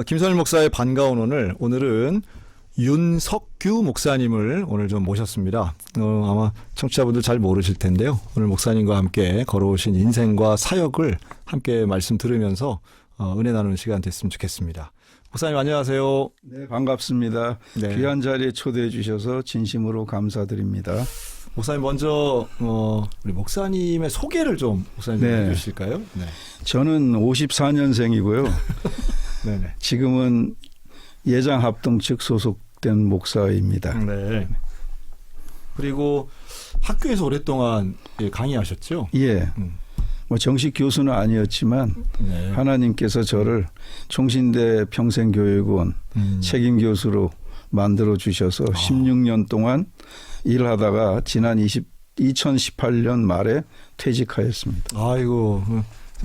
김선일 목사의 반가운 오늘은 윤석규 목사님을 오늘 좀 모셨습니다. 아마 청취자분들 잘 모르실 텐데요. 오늘 목사님과 함께 걸어오신 인생과 사역을 함께 말씀 들으면서 은혜 나누는 시간 됐으면 좋겠습니다. 목사님 안녕하세요. 네, 반갑습니다. 네. 귀한 자리에 초대해 주셔서 진심으로 감사드립니다. 목사님 먼저 우리 목사님의 소개를 좀 목사님 좀 네. 해주실까요? 네. 저는 54년생이고요. 네네. 지금은 예장합동 측 소속된 목사입니다. 네. 그리고 학교에서 오랫동안 강의하셨죠? 예. 뭐 정식 교수는 아니었지만 네. 하나님께서 저를 총신대 평생교육원 책임 교수로 만들어 주셔서 16년 동안 일하다가 지난 2018년 말에 퇴직하였습니다. 아이고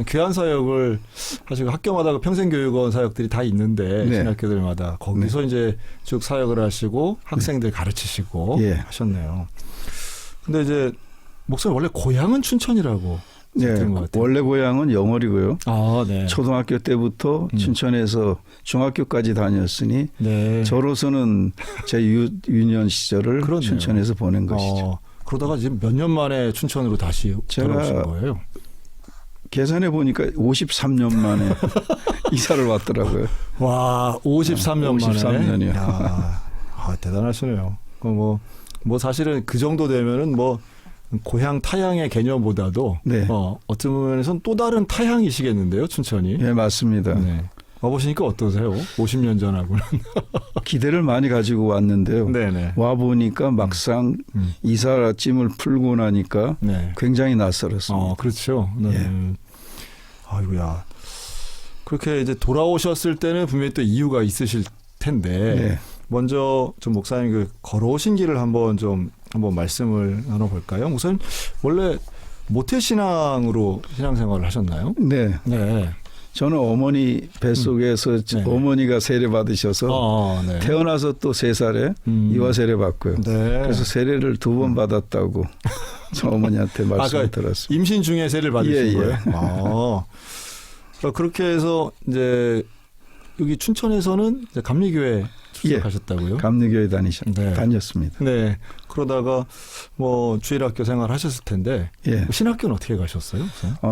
귀한 사역을 하시고 학교마다 평생교육원 사역들이 다 있는데 네. 신학교들마다 거기서 이제 쭉 사역을 하시고 학생들 가르치시고 예. 하셨네요. 근데 이제 목사님 원래 고향은 춘천이라고 네, 들은 것 같아요. 원래 고향은 영월이고요. 아, 네. 초등학교 때부터 춘천에서 중학교까지 다녔으니 네. 저로서는 제 유년 시절을 그렇네요. 춘천에서 보낸 것이죠. 그러다가 지금 몇 년 만에 춘천으로 다시 돌아오신 거예요? 계산해 보니까 53년 만에 이사를 왔더라고요. 와, 53년 만에. 53년이요. 대단하시네요. 뭐 사실은 그 정도 되면은 뭐 고향 타향의 개념보다도 네. 어떤 면에서는 또 다른 타향이시겠는데요, 춘천이. 네, 맞습니다. 네. 와보시니까 어떠세요? 50년 전하고는. 기대를 많이 가지고 왔는데요. 네네. 와 보니까 막상 이삿짐을 풀고 나니까 네. 굉장히 낯설었습니다. 그렇죠. 네. 예. 아이고야. 그렇게 이제 돌아오셨을 때는 분명히 또 이유가 있으실 텐데. 네. 먼저 좀 목사님 그 걸어오신 길을 한번 말씀을 나눠볼까요? 목사님 원래 모태신앙으로 신앙생활을 하셨나요? 네. 네. 저는 어머니 뱃속에서 네. 어머니가 세례 받으셔서 네. 태어나서 또 3살에 이화 세례 받고요. 네. 그래서 세례를 2번 받았다고 저 어머니한테 말씀을 들었습니다. 임신 중에 세례를 받으신 예, 예. 거예요? 그렇게 해서 이제 여기 춘천에서는 이제 감리교회 출석하셨다고요? 감리교회 네. 다녔습니다. 네. 그러다가 뭐 주일학교 생활하셨을 텐데 예. 신학교는 어떻게 가셨어요?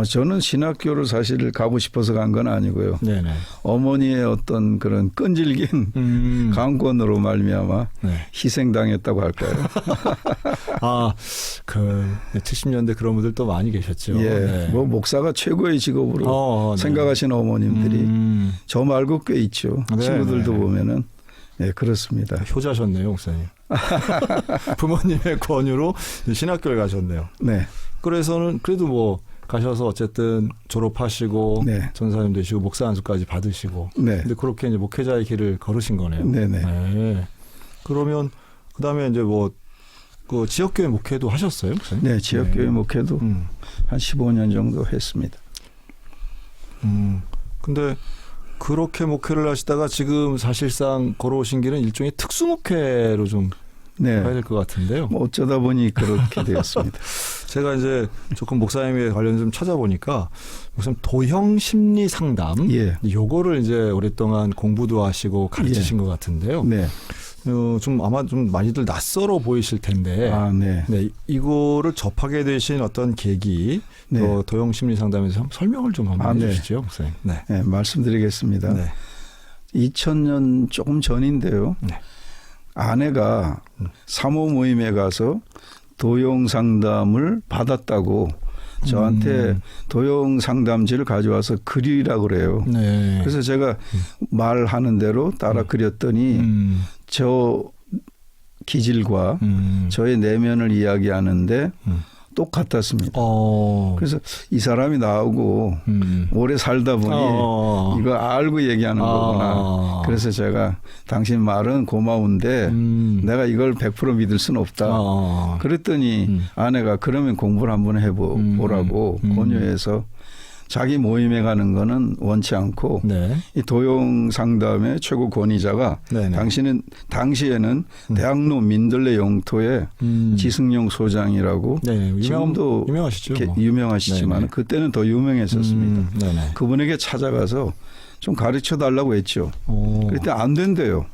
저는 신학교를 사실 가고 싶어서 간 건 아니고요. 네네. 어머니의 어떤 그런 끈질긴 강권으로 말미암아 네. 희생당했다고 할까요? 70년대 그런 분들 또 많이 계셨죠. 예. 네. 뭐 목사가 최고의 직업으로 네. 생각하시는 어머님들이 저 말고 꽤 있죠. 네, 친구들도 네. 보면은 네, 그렇습니다. 효자셨네요, 목사님. 부모님의 권유로 신학교를 가셨네요. 네. 그래서는 그래도 뭐 가셔서 어쨌든 졸업하시고 네. 전사님 되시고 목사 안수까지 받으시고. 네. 근데 그렇게 이제 목회자의 길을 걸으신 거네요. 네네. 네. 그러면 그다음에 이제 뭐 그 지역교회 목회도 하셨어요, 목사님? 네, 지역교회 네. 목회도 한 15년 정도 했습니다. 근데 그렇게 목회를 하시다가 지금 사실상 걸어오신 길은 일종의 특수 목회로 좀 네. 가야 될 것 같은데요. 뭐 어쩌다 보니 그렇게 되었습니다. 제가 이제 조금 목사님에 관련 좀 찾아보니까 목사님 도형 심리 상담, 예. 요거를 이제 오랫동안 공부도 하시고 가르치신 것 같은데요. 네. 좀 아마 좀 많이들 낯설어 보이실 텐데, 네. 네, 이거를 접하게 되신 어떤 계기, 네. 도형 심리 상담에서 설명을 좀 한번 해주시죠, 목사님. 네. 네, 말씀드리겠습니다. 네. 2000년 조금 전인데요. 네. 아내가 사모 모임에 가서 도용 상담을 받았다고 저한테 도용 상담지를 가져와서 그리라고 그래요. 네. 그래서 제가 말하는 대로 따라 그렸더니 저 기질과 저의 내면을 이야기하는데 똑같았습니다. 그래서 이 사람이 나오고 오래 살다 보니 이거 알고 얘기하는 거구나. 그래서 제가 당신 말은 고마운데 내가 이걸 100% 믿을 수는 없다. 그랬더니 아내가 그러면 공부를 한번 해보라고 권유해서 자기 모임에 가는 거는 원치 않고 네. 이 도용 상담의 최고 권위자가 당시에는 대학로 민들레 영토의 지승용 소장이라고 지금도 유명하시죠. 유명하시지만 그때는 더 유명했었습니다. 그분에게 찾아가서 좀 가르쳐 달라고 했죠. 그때 안 된대요.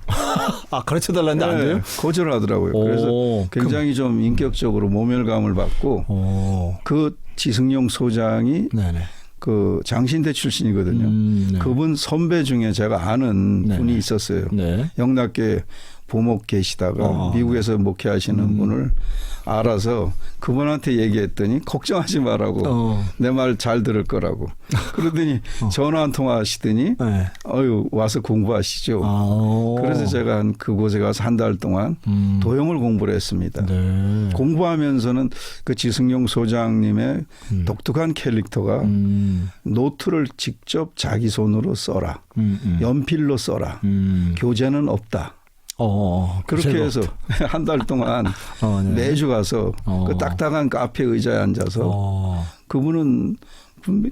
아, 가르쳐 달라는데 안 돼요? 거절하더라고요. 그래서 굉장히 좀 인격적으로 모멸감을 받고 그 지승용 소장이 네네. 그 장신대 출신이거든요. 네. 그분 선배 중에 제가 아는 네네. 분이 있었어요. 네. 영락계 보목 계시다가 미국에서 목회하시는 분을 알아서 그분한테 얘기했더니 걱정하지 말라고 내 말 잘 들을 거라고 그러더니 전화 한 통 하시더니 네. 와서 공부하시죠. 그래서 제가 한 그곳에 가서 한 달 동안 도형을 공부를 했습니다. 네. 공부하면서는 그 지승용 소장님의 독특한 캐릭터가 노트를 직접 자기 손으로 써라. 연필로 써라. 교재는 없다. 그렇게 해서 한 달 동안 네. 매주 가서 그 딱딱한 카페 의자에 앉아서 그분은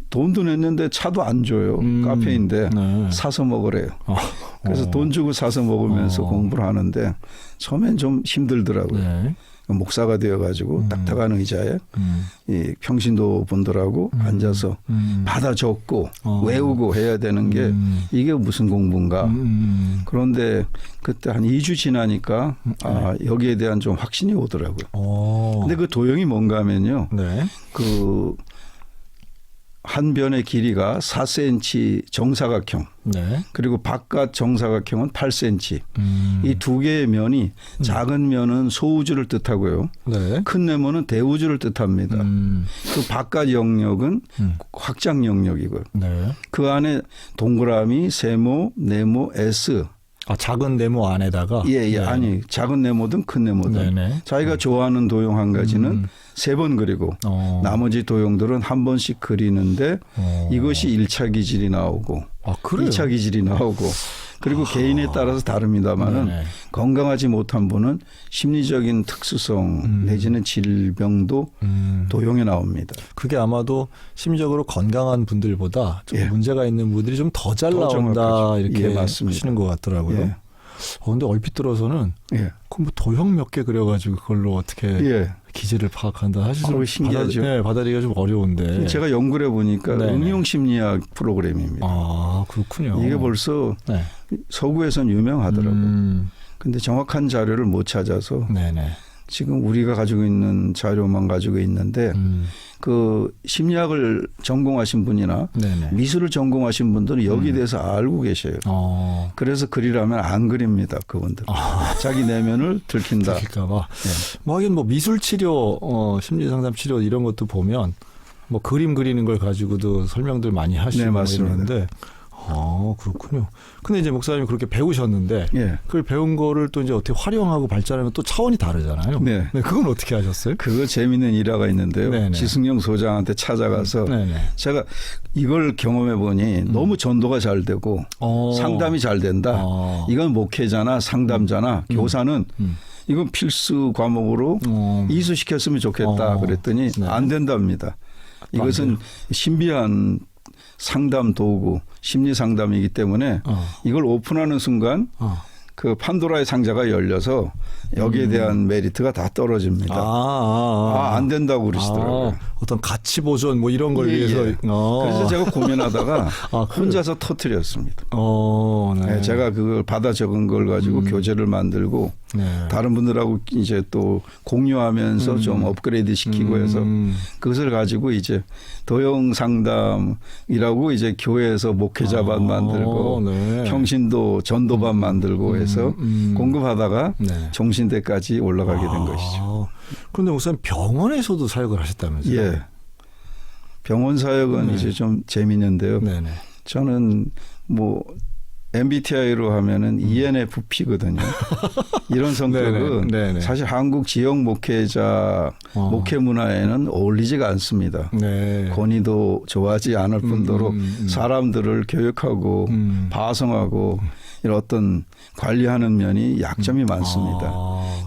돈도 냈는데 차도 안 줘요. 카페인데 네. 사서 먹으래요. 그래서 돈 주고 사서 먹으면서 공부를 하는데 처음엔 좀 힘들더라고요. 네. 목사가 되어가지고 딱딱한 의자에 이 평신도 분들하고 앉아서 받아 적고 외우고 해야 되는 게 이게 무슨 공부인가. 그런데 그때 한 2주 지나니까 여기에 대한 좀 확신이 오더라고요. 근데 그 도형이 뭔가 하면요. 네. 그 한 변의 길이가 4cm 정사각형. 네. 그리고 바깥 정사각형은 8cm. 이 두 개의 면이 작은 면은 소우주를 뜻하고요. 네. 큰 네모는 대우주를 뜻합니다. 그 바깥 영역은 확장 영역이고요. 네. 그 안에 동그라미, 세모, 네모, S. 아, 작은 네모 안에다가 예, 네. 아니 작은 네모든 큰 네모든 네네. 자기가 좋아하는 도형 한 가지는 3번 그리고 나머지 도형들은 한 번씩 그리는데 이것이 1차 기질이 나오고 그래요? 2차 기질이 나오고 그리고 개인에 따라서 다릅니다만은 네네. 건강하지 못한 분은 심리적인 특수성 내지는 질병도 도형에 나옵니다. 그게 아마도 심리적으로 건강한 분들보다 좀 예. 문제가 있는 분들이 좀 더 잘 더 나온다 정확하죠. 이렇게 예, 맞습니다. 하시는 것 같더라고요. 예. 근데 얼핏 들어서는 예. 그 뭐 도형 몇 개 그려가지고 그걸로 어떻게 예. 기질을 파악한다 사실 좀 신기하죠. 받아들이기가 좀 어려운데. 제가 연구를 해보니까 네네. 응용심리학 프로그램입니다. 아, 그렇군요. 이게 벌써 네. 서구에선 유명하더라고요. 근데 정확한 자료를 못 찾아서 네네. 지금 우리가 가지고 있는 자료만 가지고 있는데 그 심리학을 전공하신 분이나 네네. 미술을 전공하신 분들은 여기에 대해서 알고 계셔요. 그래서 그리라면 안 그립니다. 그분들. 자기 내면을 들킨다. 들킬까봐. 네. 뭐 하긴 뭐 미술 치료, 심리 상담 치료 이런 것도 보면 뭐 그림 그리는 걸 가지고도 설명들 많이 하시고 네, 뭐 맞습니다. 이러는데. 그렇군요. 근데 이제 목사님이 그렇게 배우셨는데 예. 그걸 배운 거를 또 이제 어떻게 활용하고 발전하면 또 차원이 다르잖아요. 네. 그건 어떻게 하셨어요? 그거 재미있는 일화가 있는데요. 네네. 지승용 소장한테 찾아가서 네네. 제가 이걸 경험해 보니 너무 전도가 잘 되고 상담이 잘 된다. 이건 목회자나 상담자나 교사는 이건 필수 과목으로 이수시켰으면 좋겠다. 그랬더니 네. 안 된답니다. 이것은 신비한 상담 도구, 심리 상담이기 때문에 이걸 오픈하는 순간 그 판도라의 상자가 열려서 여기에 대한 메리트가 다 떨어집니다. 안 된다고 그러시더라고요. 어떤 가치 보존 뭐 이런 걸 위해서. 그래서 제가 고민하다가 혼자서 터뜨렸습니다. 네. 네, 제가 그걸 받아 적은 걸 가지고 교재를 만들고 네. 다른 분들하고 이제 또 공유하면서 좀 업그레이드 시키고 해서 그것을 가지고 이제 도형 상담이라고 이제 교회에서 목회자반 만들고 네. 평신도 전도반 만들고 해서 공급하다가 네. 종신대까지 올라가게 된 것이죠. 그런데 목사님 병원에서도 사역을 하셨다면서요? 예. 병원 사역은 이제 좀 재미있는데요. 네네. 저는 뭐 MBTI로 하면은 ENFP거든요. 이런 성격은 네네. 사실 한국 지역 목회자 목회 문화에는 어울리지가 않습니다. 네. 권위도 좋아하지 않을 뿐더러 사람들을 교육하고 파송하고 이런 어떤 관리하는 면이 약점이 많습니다.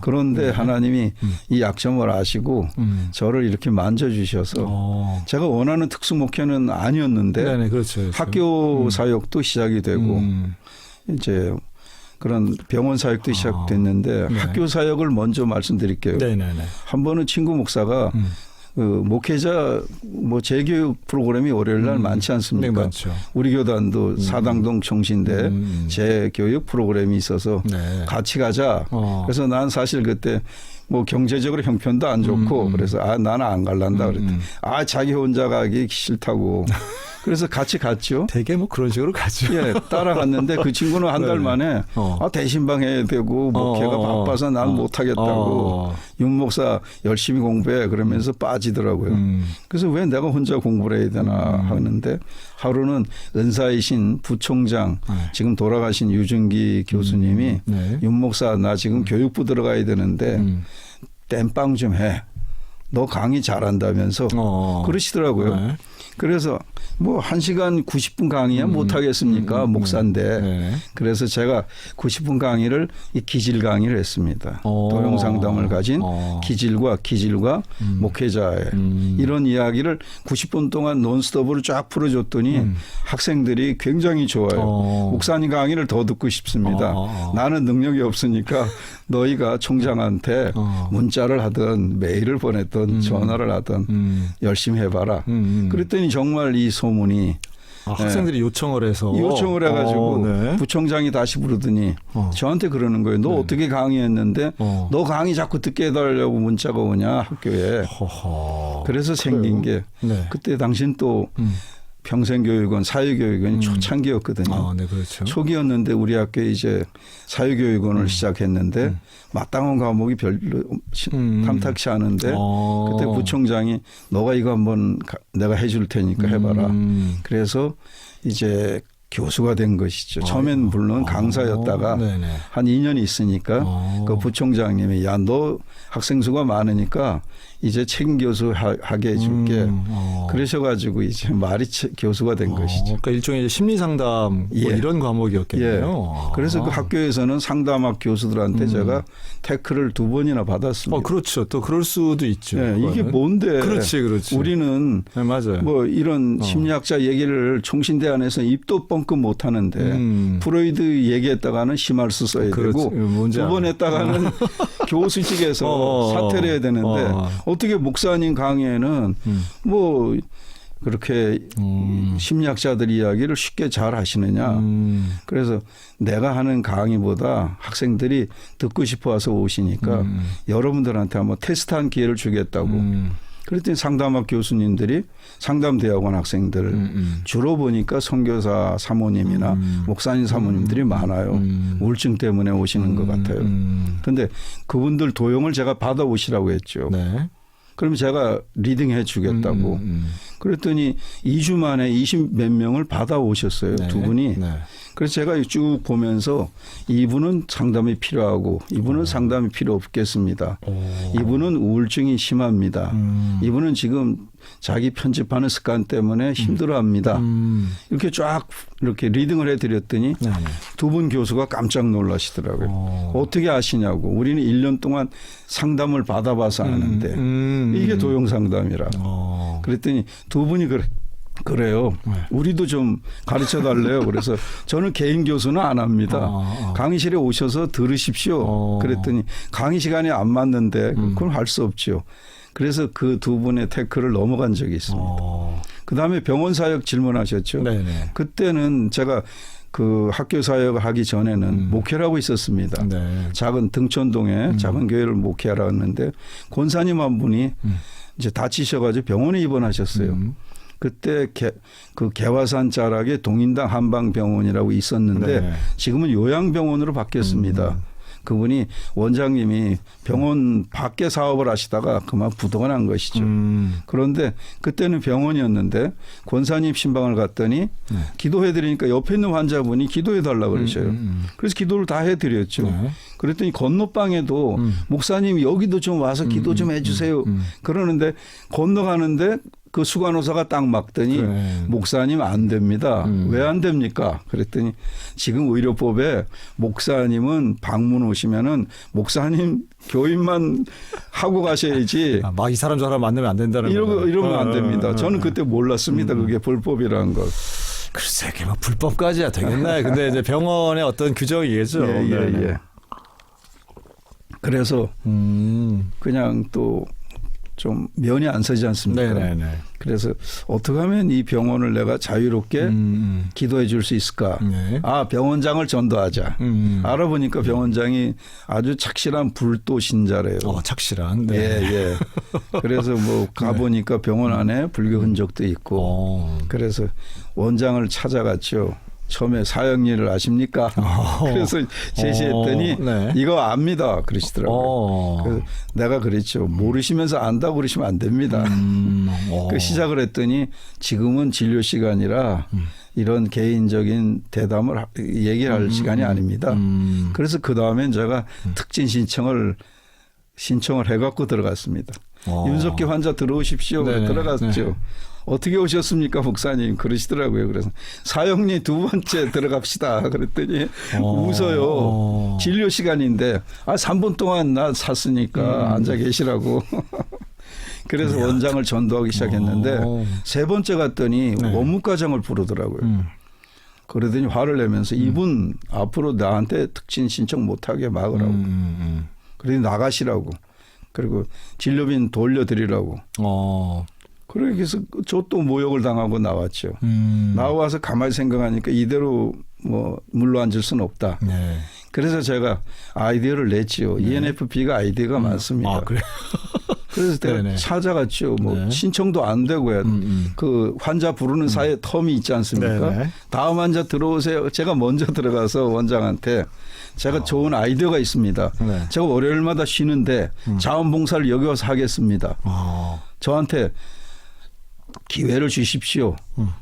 그런데 하나님이 이 약점을 아시고 저를 이렇게 만져주셔서 제가 원하는 특수 목회는 아니었는데 네네, 그렇죠. 학교 사역도 시작이 되고 이제 그런 병원 사역도 시작됐는데 네. 학교 사역을 먼저 말씀드릴게요. 네네네. 한 번은 친구 목사가 목회자 뭐 재교육 프로그램이 월요일 날 많지 않습니까? 네, 많죠. 우리 교단도 사당동 총신대 재교육 프로그램이 있어서 네. 같이 가자. 그래서 난 사실 그때 뭐 경제적으로 형편도 안 좋고 그래서 나는 안 갈란다 그랬더니 자기 혼자 가기 싫다고. 그래서 같이 갔죠. 되게 뭐 그런 식으로 가죠. 예, 따라갔는데 그 친구는 한 달 만에 대신방 해야 되고 목회가 바빠서 난 못하겠다고. 윤 목사 열심히 공부해 그러면서 빠지더라고요. 그래서 왜 내가 혼자 공부를 해야 되나 하는데 하루는 은사이신 부총장 지금 돌아가신 유준기 교수님이 네. 윤 목사 나 지금 교육부 들어가야 되는데 땜빵 좀 해. 너 강의 잘한다면서 그러시더라고요. 네. 그래서 뭐 1시간 90분 강의야 못 하겠습니까? 목사인데. 네. 그래서 제가 90분 강의를 이 기질 강의를 했습니다. 도용 상담을 가진 기질과 목회자의 이런 이야기를 90분 동안 논스톱으로 쫙 풀어줬더니 학생들이 굉장히 좋아요. 목사님 강의를 더 듣고 싶습니다. 나는 능력이 없으니까 너희가 총장한테 문자를 하든 메일을 보냈든 전화를 하든 열심히 해봐라. 그랬더니 정말 이 소문이 학생들이 요청을 해서 요청을 해가지고 네. 부총장이 다시 부르더니 저한테 그러는 거예요. 너 어떻게 강의했는데 너 강의 자꾸 듣게 해달라고 문자가 오냐 학교에. 그래서 생긴 게 네. 그때 당신 또 평생교육원, 사회교육원이 초창기였거든요. 네, 그렇죠. 초기였는데 우리 학교에 이제 사회교육원을 시작했는데 마땅한 과목이 별로 탐탁치 않은데 그때 부총장이 너가 이거 한번 내가 해줄 테니까 해봐라. 그래서 이제 교수가 된 것이죠. 처음엔 물론 강사였다가 한 2년 있으니까 그 부총장님이 야, 너 학생 수가 많으니까 이제 책임 교수 하게 해줄게. 그러셔가지고 이제 말이 교수가 된 것이죠. 그러니까 일종의 심리 상담 뭐 이런 과목이었겠네요. 그래서 그 학교에서는 상담학 교수들한테 제가 태클을 2번이나 받았습니다. 그렇죠. 또 그럴 수도 있죠. 이게 뭔데? 그렇지. 우리는 네, 맞아요. 뭐 이런 심리학자 얘기를 총신대 안에서 입도 뻥끗 못 하는데 프로이드 얘기했다가는 심할수 써야 되고 2번 했다가는 교수직에서 사퇴를 해야 되는데 어떻게 목사님 강의에는 뭐 그렇게 심리학자들 이야기를 쉽게 잘 하시느냐. 그래서 내가 하는 강의보다 학생들이 듣고 싶어 와서 오시니까 여러분들한테 한번 테스트한 기회를 주겠다고. 그랬더니 상담학 교수님들이 상담대학원 학생들 주로 보니까 선교사 사모님이나 목사님 사모님들이 많아요. 우울증 때문에 오시는 것 같아요. 그런데 그분들 도용을 제가 받아오시라고 했죠. 네. 그럼 제가 리딩해 주겠다고. 그랬더니 2주 만에 20몇 명을 받아오셨어요. 두 분이. 그래서 제가 쭉 보면서 이분은 상담이 필요하고 이분은 상담이 필요 없겠습니다. 이분은 우울증이 심합니다. 이분은 지금 자기 편집하는 습관 때문에 힘들어합니다. 이렇게 쫙 이렇게 리딩을 해드렸더니 두 분 교수가 깜짝 놀라시더라고요. 어떻게 아시냐고. 우리는 1년 동안 상담을 받아봐서 아는데 이게 도용 상담이라. 그랬더니 두 분이 그래요. 우리도 좀 가르쳐 달래요. 그래서 저는 개인 교수는 안 합니다. 강의실에 오셔서 들으십시오. 그랬더니 강의 시간이 안 맞는데 그건 할 수 없죠. 그래서 그 두 분의 태클을 넘어간 적이 있습니다. 그다음에 병원 사역 질문하셨죠. 네네. 그때는 제가 그 학교 사역을 하기 전에는 목회를 하고 있었습니다. 작은 등촌동에 작은 교회를 목회하라 했는데 권사님 한 분이 이제 다치셔가지고 병원에 입원하셨어요. 그때 그 개화산 자락에 동인당 한방병원이라고 있었는데 지금은 요양병원으로 바뀌었습니다. 그분이 원장님이 병원 밖에 사업을 하시다가 그만 부도가 난 것이죠. 그런데 그때는 병원이었는데 권사님 신방을 갔더니 기도해드리니까 옆에 있는 환자분이 기도해달라고 그러셔요. 그래서 기도를 다 해드렸죠. 그랬더니 건너방에도 목사님 여기도 좀 와서 기도 좀 해주세요. 그러는데 건너가는데 그 수간호사가 딱 막더니 목사님 안 됩니다. 왜 안 됩니까? 그랬더니 지금 의료법에 목사님은 방문 오시면은 목사님 교인만 하고 가셔야지. 막 이 사람 저 사람 만나면 안 된다는 거. 이러면 안 됩니다. 저는 그때 몰랐습니다. 그게 불법이라는 걸. 글쎄, 그게 막 불법까지야 되겠나요? 근데 이제 병원의 어떤 규정이겠죠. 예. 그래서 그냥 또 좀 면이 안 서지 않습니까? 네네네. 그래서 어떻게 하면 이 병원을 내가 자유롭게 기도해 줄 수 있을까? 네. 아, 병원장을 전도하자. 알아보니까 병원장이 아주 착실한 불도 신자래요. 착실한. 네. 예, 예. 그래서 뭐 가보니까 병원 안에 불교 흔적도 있고 그래서 원장을 찾아갔죠. 처음에 사형리를 아십니까? 그래서 제시했더니 네. 이거 압니다. 그러시더라고요. 그래서 내가 그랬죠. 모르시면서 안다고 그러시면 안 됩니다. 그 시작을 했더니 지금은 진료 시간이라 이런 개인적인 대담을 얘기를 할 시간이 아닙니다. 그래서 그 다음엔 제가 특진 신청을 해갖고 들어갔습니다. 윤석기 환자 들어오십시오. 네네. 들어갔죠. 네. 어떻게 오셨습니까, 목사님? 그러시더라고요. 그래서 사형리 두 번째 들어갑시다. 그랬더니 웃어요. 진료 시간인데 3분 동안 나 샀으니까 앉아 계시라고. 그래서 원장을 전도하기 시작했는데 세 번째 갔더니 네. 원무과장을 부르더라고요. 그러더니 화를 내면서 이분 앞으로 나한테 특진 신청 못하게 막으라고. 그러더니 나가시라고. 그리고 진료빈 돌려드리라고. 그래서 저 또 모욕을 당하고 나왔죠. 나와서 가만히 생각하니까 이대로 뭐 물러앉을 수는 없다. 네. 그래서 제가 아이디어를 냈지요. 네. ENFP가 아이디어가 많습니다. 그래요? 그래서 제가 네네. 찾아갔죠. 뭐 네. 신청도 안 되고요. 그 환자 부르는 사이에 텀이 있지 않습니까? 네네. 다음 환자 들어오세요. 제가 먼저 들어가서 원장한테 제가 좋은 아이디어가 있습니다. 네. 제가 월요일마다 쉬는데 자원봉사를 여기 와서 하겠습니다. 저한테 기회를 주십시오.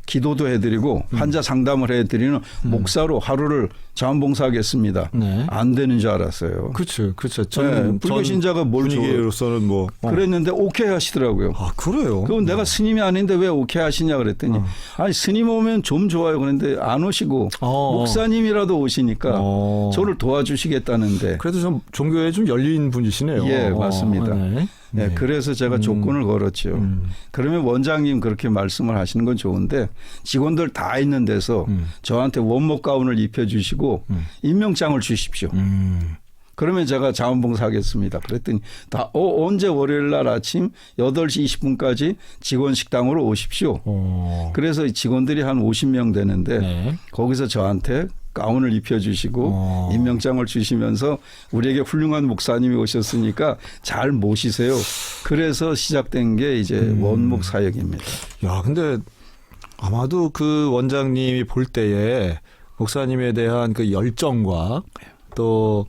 기도도 해드리고 환자 상담을 해드리는 목사로 하루를 자원봉사하겠습니다. 네. 안 되는 줄 알았어요. 그렇죠. 네, 불교 신자가 뭘 분위기로서는 뭐 그랬는데 오케이 하시더라고요. 그래요? 그럼 내가 스님이 아닌데 왜 오케이 하시냐 그랬더니 아니 스님 오면 좀 좋아요. 그런데 안 오시고 목사님이라도 오시니까 저를 도와주시겠다는데. 그래도 좀 종교에 좀 열린 분이시네요. 예, 맞습니다. 네. 네, 그래서 제가 조건을 걸었죠. 그러면 원장님 그렇게 말씀을 하시는 건 좋은데 직원들 다 있는 데서 저한테 원목 가운을 입혀주시고 임명장을 주십시오. 그러면 제가 자원봉사 하겠습니다. 그랬더니 다 언제 월요일 날 아침 8시 20분까지 직원 식당으로 오십시오. 그래서 직원들이 한 50명 되는데 네. 거기서 저한테 가운을 입혀주시고 임명장을 주시면서 우리에게 훌륭한 목사님이 오셨으니까 잘 모시세요. 그래서 시작된 게 이제 원목 사역입니다. 야, 근데 아마도 그 원장님이 볼 때에 목사님에 대한 그 열정과 또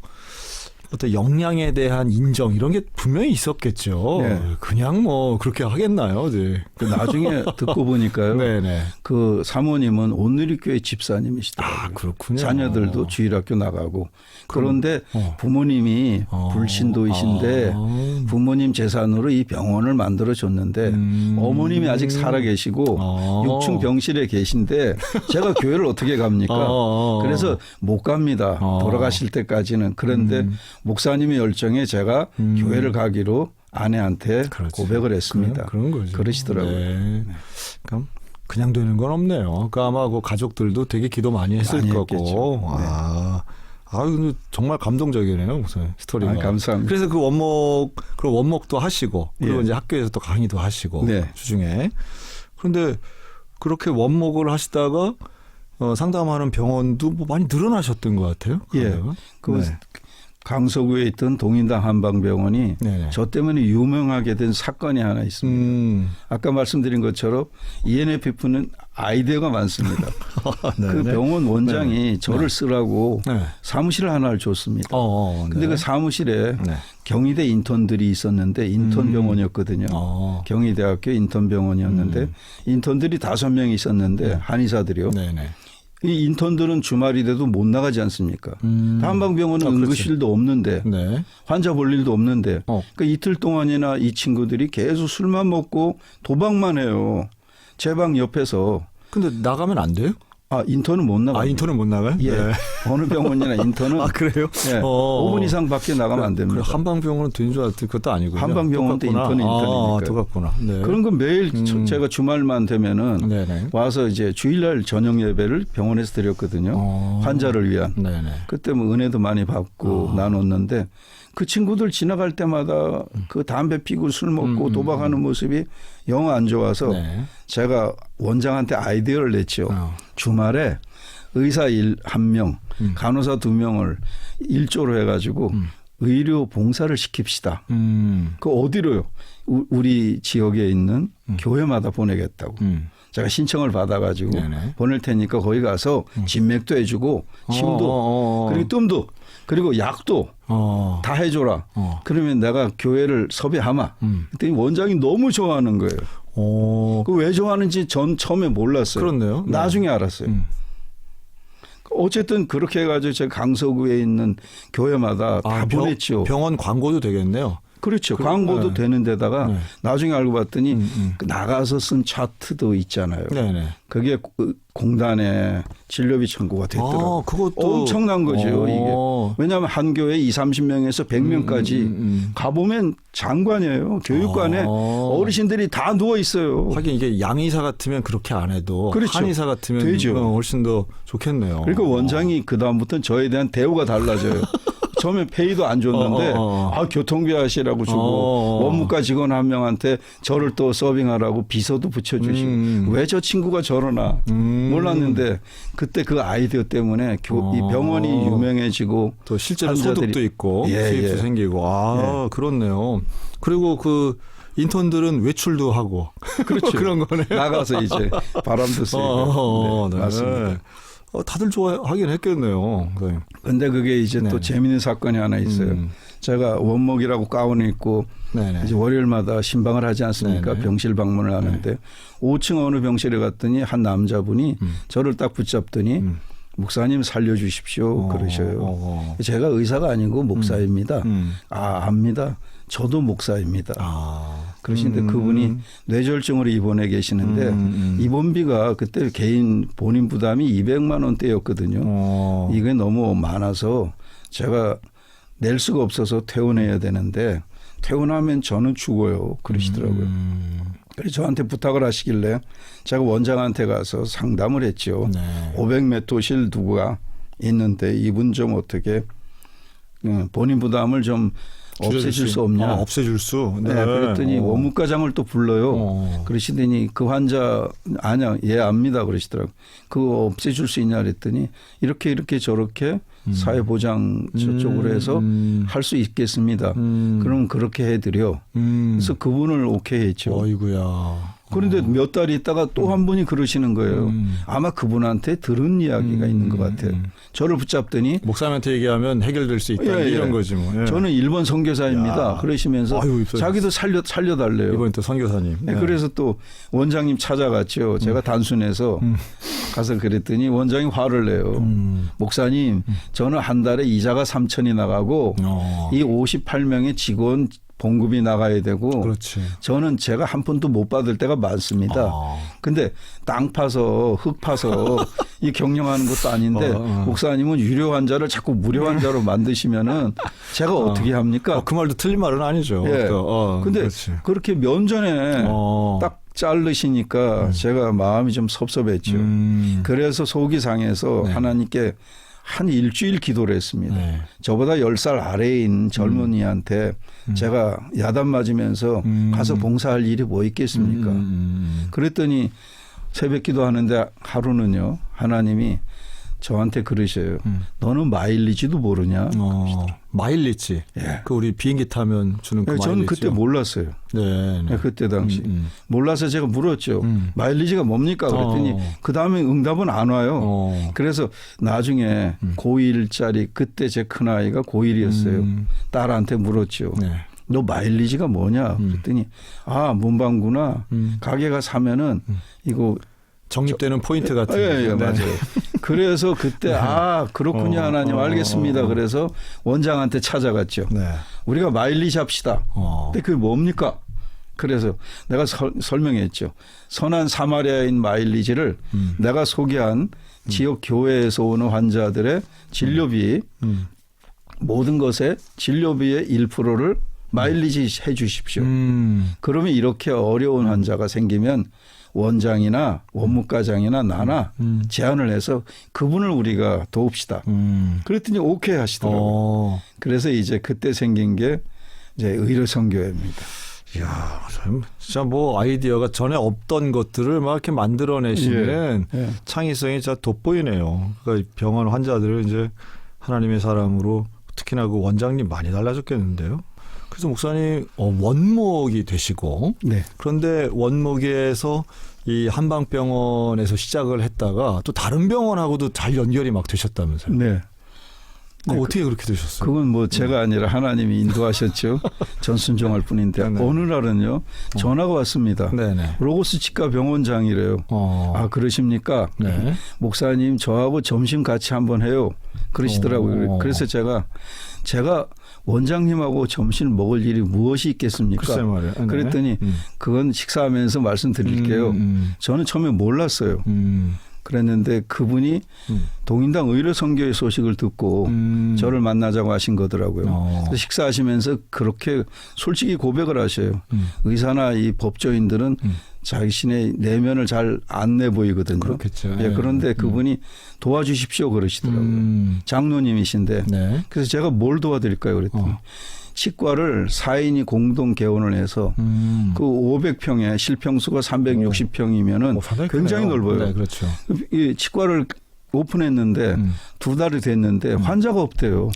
어떤 역량에 대한 인정 이런 게 분명히 있었겠죠. 네. 그냥 뭐 그렇게 하겠나요? 네. 그 나중에 듣고 보니까요. 네네. 그 사모님은 온누리교회 집사님이시더라고요. 그렇군요. 자녀들도 주일학교 나가고. 그런데 부모님이 불신도이신데 부모님 재산으로 이 병원을 만들어 줬는데 어머님이 아직 살아 계시고 6층 병실에 계신데 제가 교회를 어떻게 갑니까? 그래서 못 갑니다. 돌아가실 때까지는. 그런데 목사님의 열정에 제가 교회를 가기로 아내한테 고백을 했습니다. 그런 거죠. 그러시더라고요. 네. 그냥 되는 건 없네요. 그러니까 아마 그 가족들도 되게 기도 많이 했을 많이 거고. 했겠죠. 근데 정말 감동적이네요, 무슨 스토리가. 감사합니다. 그래서 그 원목도 하시고 그리고 이제 학교에서 또 강의도 하시고 주중에. 그런데 그렇게 원목을 하시다가 상담하는 병원도 뭐 많이 늘어나셨던 것 같아요. 예. 강서구에 있던 동인당 한방병원이 저 때문에 유명하게 된 사건이 하나 있습니다. 아까 말씀드린 것처럼 ENFP는 아이디어가 많습니다. 그 병원 원장이 저를 쓰라고 사무실 하나를 줬습니다. 근데 그 사무실에 경희대 인턴들이 있었는데 인턴 병원이었거든요. 경희대학교 인턴 병원이었는데 인턴들이 5명이 있었는데 한의사들이요. 이 인턴들은 주말이 돼도 못 나가지 않습니까? 한방병원은 응급실도 없는데 환자 볼 일도 없는데 그러니까 이틀 동안이나 이 친구들이 계속 술만 먹고 도박만 해요. 제 방 옆에서. 근데 나가면 안 돼요? 인턴은 못 나가요. 인턴은 못 나가요? 예. 어느 병원이나 인턴은. 그래요? 네. 5분 이상 밖에 나가면 안 됩니다. 한방병원은 된 줄 알았더니 그것도 아니고요. 한방병원도 인턴이니까. 똑같구나. 네. 그런 건 매일 제가 주말만 되면은 와서 이제 주일날 저녁 예배를 병원에서 드렸거든요. 환자를 위한. 그때 뭐 은혜도 많이 받고 나눴는데 그 친구들 지나갈 때마다 그 담배 피고 술 먹고 도박하는 모습이 영 안 좋아서 네. 제가 원장한테 아이디어를 냈죠. 주말에 의사 1명, 간호사 2명을 일조로 해가지고 의료 봉사를 시킵시다. 그 어디로요? 우리 지역에 있는 교회마다 보내겠다고. 제가 신청을 받아가지고 네네. 보낼 테니까 거기 가서 진맥도 해주고 침도 그리고 뜸도 그리고 약도 다 해줘라. 그러면 내가 교회를 섭외하마. 그랬더니 원장이 너무 좋아하는 거예요. 그 왜 좋아하는지 전 처음에 몰랐어요. 그렇네요. 나중에 알았어요. 어쨌든 그렇게 해가지고 제가 강서구에 있는 교회마다 다 보냈죠. 병원 광고도 되겠네요. 그렇죠. 광고도 네. 되는 데다가 네. 나중에 알고 봤더니 그 나가서 쓴 차트도 있잖아요. 네네. 그게 공단에 진료비 청구가 됐더라고요. 그것도 엄청난 거죠. 이게. 왜냐하면 한 교회 20-30명에서 100명까지 가보면 장관이에요. 교육관에 어르신들이 다 누워 있어요. 하긴 이게 양의사 같으면 그렇게 안 해도 그렇죠. 한의사 같으면 되죠. 훨씬 더 좋겠네요. 그러니까 원장이 그 다음부터는 저에 대한 대우가 달라져요. 처음에 페이도 안 줬는데 교통비 하시라고 주고 원무과 직원 한 명한테 저를 또 서빙하라고 비서도 붙여주시고 왜 저 친구가 저러나 몰랐는데 그때 그 아이디어 때문에 이 병원이 유명해지고 또 실제로 환자들이 소득도 있고 수입도 생기고 그렇네요. 그리고 그 인턴들은 외출도 하고 그렇죠. 그런 거네. 나가서 이제 바람도 쐬고 네, 맞습니다. 다들 좋아하긴 했겠네요. 근데 그게 이제 또 재미있는 사건이 하나 있어요. 제가 원목이라고 가운을 입고 이제 월요일마다 신방을 하지 않습니까? 병실 방문을 하는데 5층 어느 병실에 갔더니 한 남자분이 저를 딱 붙잡더니 목사님 살려주십시오 그러셔요. 제가 의사가 아니고 목사입니다. 압니다. 저도 목사입니다. 그러시는데 그분이 뇌졸중으로 입원해 계시는데 입원비가 그때 개인 본인 부담이 200만 원대였거든요. 이게 너무 많아서 제가 낼 수가 없어서 퇴원해야 되는데 퇴원하면 저는 죽어요. 그러시더라고요. 그래서 저한테 부탁을 하시길래 제가 원장한테 가서 상담을 했죠. 500메토실 두가 있는데 이분 좀 어떻게 본인 부담을 좀 없애줄 수 없냐. 없애줄 수. 네. 그랬더니 원무과장을 또 불러요. 그러시더니 그 환자 아니야. 얘 압니다. 그러시더라고요. 그거 없애줄 수 있냐 그랬더니 이렇게 저렇게 사회보장 저쪽으로 해서 할 수 있겠습니다. 그럼 그렇게 해드려. 그래서 그분을 오케이 했죠. 어이구야. 그런데 몇 달 있다가 또 한 분이 그러시는 거예요. 아마 그분한테 들은 이야기가 있는 것 같아요. 저를 붙잡더니 목사님한테 얘기하면 해결될 수 있다. 이런 거지 뭐. 저는 일본 선교사입니다. 그러시면서 자기도 살려달래요. 이번 또 선교사님. 그래서 또 원장님 찾아갔죠. 제가 단순해서 가서 그랬더니 원장님 화를 내요. 목사님 저는 한 달에 이자가 3천이 나가고 이 58명의 직원 봉급이 나가야 되고 그렇지. 저는 제가 한 푼도 못 받을 때가 많습니다. 근데 땅 파서 흙 파서 이 경영하는 것도 아닌데 목사님은 유료 환자를 자꾸 무료 환자로 만드시면은 제가 어떻게 합니까? 그 말도 틀린 말은 아니죠. 예. 근데 그렇지. 그렇게 면전에 딱 자르시니까 제가 마음이 좀 섭섭했죠. 그래서 속이 상해서 하나님께 한 일주일 기도를 했습니다. 저보다 10살 아래에 있는 젊은이한테 제가 야단 맞으면서 가서 봉사할 일이 뭐 있겠습니까? 그랬더니 새벽 기도하는데 하루는요. 하나님이 저한테 그러셔요. 너는 마일리지도 모르냐? 마일리지. 예. 그 우리 비행기 타면 주는 그 마일리지. 저는 그때 몰랐어요. 네. 그때 당시. 몰라서 제가 물었죠. 마일리지가 뭡니까? 그랬더니 그다음에 응답은 안 와요. 그래서 나중에 고1짜리 그때 제 큰아이가 고1이었어요. 딸한테 물었죠. 너 마일리지가 뭐냐? 그랬더니 문방구나 가게가 사면은 이거 적립되는 포인트 같은. 예, 맞아요. 그래서 그때 그렇군요 하나님 알겠습니다. 그래서 원장한테 찾아갔죠. 우리가 마일리지 합시다. 근데 그게 뭡니까? 그래서 내가 설명했죠. 선한 사마리아인 마일리지를 내가 소개한 지역 교회에서 오는 환자들의 진료비 모든 것에 진료비의 1%를 마일리지 해 주십시오. 그러면 이렇게 어려운 환자가 생기면 원장이나 원무과장이나 나나 제안을 해서 그분을 우리가 도웁시다. 그랬더니 오케이 하시더라고요. 그래서 이제 그때 생긴 게 이제 의료선교회입니다. 이야, 참, 진짜 뭐 아이디어가 전에 없던 것들을 막 이렇게 만들어내시는 예. 창의성이 진짜 돋보이네요. 그러니까 병원 환자들을 이제 하나님의 사랑으로 특히나 그 원장님 많이 달라졌겠는데요. 그래서 목사님 원목이 되시고 네. 그런데 원목에서 이 한방병원에서 시작을 했다가 또 다른 병원하고도 잘 연결이 막 되셨다면서요. 네. 네, 어떻게 그렇게 되셨어요? 그건 뭐 제가 아니라 하나님이 인도하셨죠. 전 순종할 뿐인데 네. 어느 날은요 전화가 왔습니다. 네네. 로고스 치과 병원장이래요. 아 그러십니까? 네. 목사님 저하고 점심 같이 한번 해요. 그러시더라고요. 그래서 제가 원장님하고 점심을 먹을 일이 무엇이 있겠습니까? 글쎄 말이에요. 네. 그랬더니 그건 식사하면서 말씀드릴게요. 저는 처음에 몰랐어요. 그랬는데 그분이 동인당 의료선교회 소식을 듣고 저를 만나자고 하신 거더라고요. 그래서 식사하시면서 그렇게 솔직히 고백을 하셔요. 의사나 이 법조인들은 자신의 내면을 잘 안 내 보이거든요. 그렇겠죠. 예, 그런데 그분이 도와주십시오 그러시더라고요. 장로님이신데 네. 그래서 제가 뭘 도와드릴까요 그랬더니 치과를 4인이 공동 개원을 해서 그 500평에 실평수가 360평이면은 굉장히 넓어요. 네, 그렇죠. 이 치과를 오픈했는데 2달이 됐는데 환자가 없대요.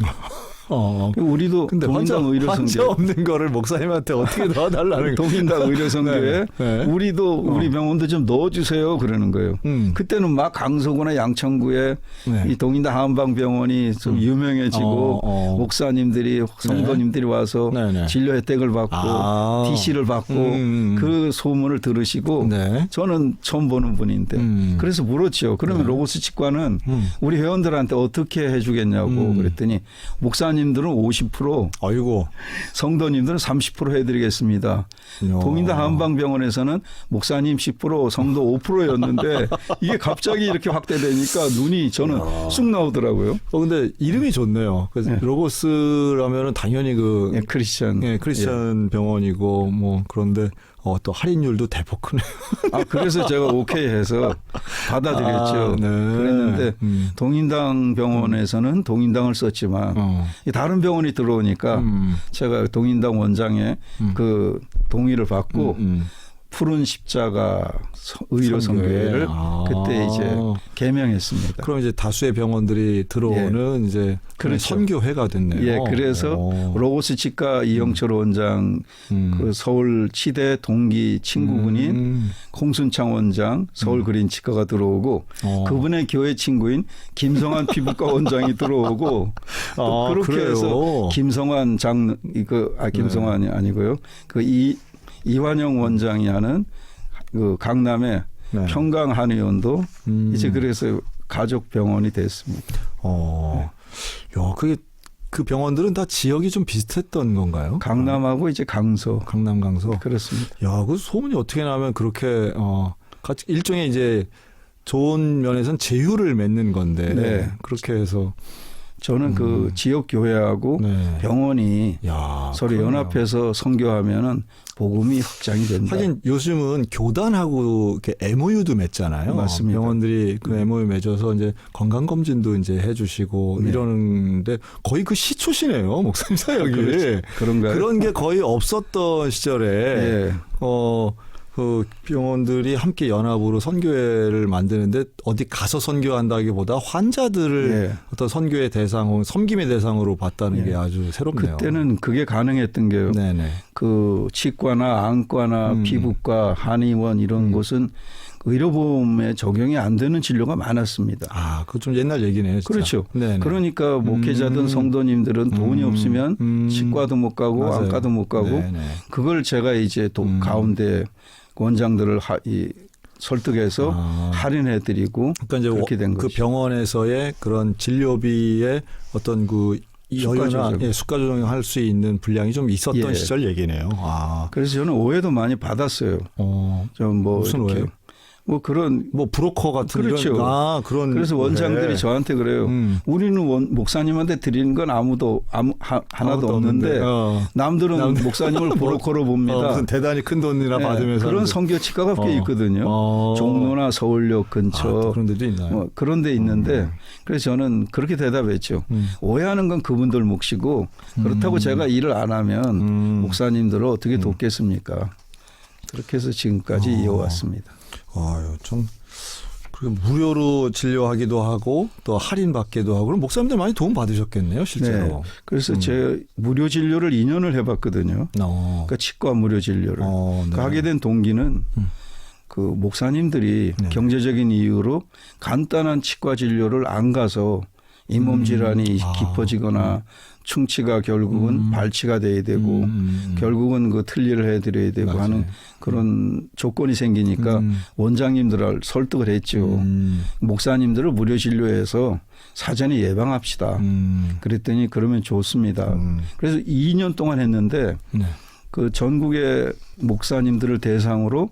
우리도 근데 동인당 환자 의료선교회 없는 거를 목사님한테 어떻게 넣어달라는 동인당 의료선교회 네. 우리도 우리 병원도 좀 넣어주세요 그러는 거예요. 그때는 막 강서구나 양천구에 네. 이 동인당 한방병원이 좀 유명해지고 목사님들이 성도님들이 와서 네네. 진료 혜택을 받고 DC를 받고 그 소문을 들으시고 네. 저는 처음 보는 분인데 그래서 물었죠. 그러면 로고스 치과는 우리 회원들한테 어떻게 해주겠냐고 그랬더니 목사님들은 50% 아이고. 성도님들은 30% 해드리겠습니다. 동인당 한방병원에서는 목사님 10% 성도 5%였는데 이게 갑자기 이렇게 확대되니까 눈이 저는 쑥 나오더라고요. 근데 이름이 좋네요. 그래서 네. 로고스라면은 당연히 그 크리스천 병원이고 뭐 그런데 또 할인율도 대폭 크네요. 그래서 제가 오케이 해서 받아들였죠. 네. 그랬는데 동인당 병원에서는 동인당을 썼지만 다른 병원이 들어오니까 제가 동인당 원장의 그 동의를 받고 푸른 십자가 의료선교회를 그때 이제 개명했습니다. 그럼 이제 다수의 병원들이 들어오는 이제 그렇죠. 선교회가 됐네요. 예, 그래서 로고스 치과 이영철 원장, 그 서울 치대 동기 친구분인 홍순창 원장, 서울 그린 치과가 들어오고 그분의 교회 친구인 김성환 피부과 원장이 들어오고 또 그렇게 그래요? 해서 김성환 김성환이 아니고요. 이완영 원장이 하는 그 강남의 평강 한의원도 이제 그래서 가족 병원이 됐습니다. 야, 그 병원들은 다 지역이 좀 비슷했던 건가요? 강남하고 이제 강서. 강남 강서. 그렇습니다. 야, 그 소문이 어떻게 나면 그렇게 같이 일종의 이제 좋은 면에서는 제휴를 맺는 건데 네. 그렇게 해서 저는 그 지역 교회하고 병원이 서로 그러네요. 연합해서 선교하면은 복음이 확장이 된다. 하긴 요즘은 교단하고 이렇게 MOU도 맺잖아요. 맞습니다. 병원들이 그 MOU 맺어서 이제 건강 검진도 이제 해주시고 이러는데 거의 그 시초시네요, 목사님 사역이. 그렇죠. 그런가요? 그런 게 거의 없었던 시절에 그 병원들이 함께 연합으로 선교회를 만드는데 어디 가서 선교한다기보다 환자들을 어떤 선교의 대상 혹은 섬김의 대상으로 봤다는 게 아주 새롭네요. 그때는 그게 가능했던 게요. 그 치과나 안과나 피부과, 한의원 이런 곳은 의료보험에 적용이 안 되는 진료가 많았습니다. 그거 좀 옛날 얘기네요. 진짜. 그렇죠. 네네. 그러니까 목회자든 성도님들은 돈이 없으면 치과도 못 가고 맞아요. 안과도 못 가고 그걸 제가 이제 가운데 원장들을 설득해서 할인해드리고 그러니까 이제 그렇게 된 그 거죠. 병원에서의 그런 진료비의 어떤 그 여유나 수가 조정할 수 있는 분량이 좀 있었던 시절 얘기네요. 그래서 저는 오해도 많이 받았어요. 좀 뭐 무슨 이렇게 오해요? 뭐 그런 뭐 브로커 같은 그렇죠. 이런 그런 그래서 원장들이 네. 저한테 그래요. 우리는 목사님한테 드리는 건 하나도 없는데 남들은 목사님을 브로커로 봅니다. 무슨 대단히 큰 돈이나 받으면서 그런 선교치과가 꽤 있거든요. 종로나 서울역 근처 그런 데도 있나요? 뭐 그런 데 있는데 그래서 저는 그렇게 대답했죠. 오해하는 건 그분들 몫이고 그렇다고 제가 일을 안 하면 목사님들을 어떻게 돕겠습니까? 그렇게 해서 지금까지 이어왔습니다. 아유, 참. 그리고 무료로 진료하기도 하고 또 할인 받기도 하고 그럼 목사님들 많이 도움 받으셨겠네요, 실제로. 네. 그래서 제 무료 진료를 2년을 해봤거든요. 그러니까 치과 무료 진료를. 네. 하게 된 동기는 그 목사님들이 네. 경제적인 이유로 간단한 치과 진료를 안 가서 잇몸 질환이 깊어지거나 충치가 결국은 발치가 돼야 되고 결국은 그 틀니를 해드려야 되고 맞아요. 하는 그런 조건이 생기니까 원장님들을 설득을 했죠. 목사님들을 무료 진료해서 사전에 예방합시다. 그랬더니 그러면 좋습니다. 그래서 2년 동안 했는데 네. 그 전국의 목사님들을 대상으로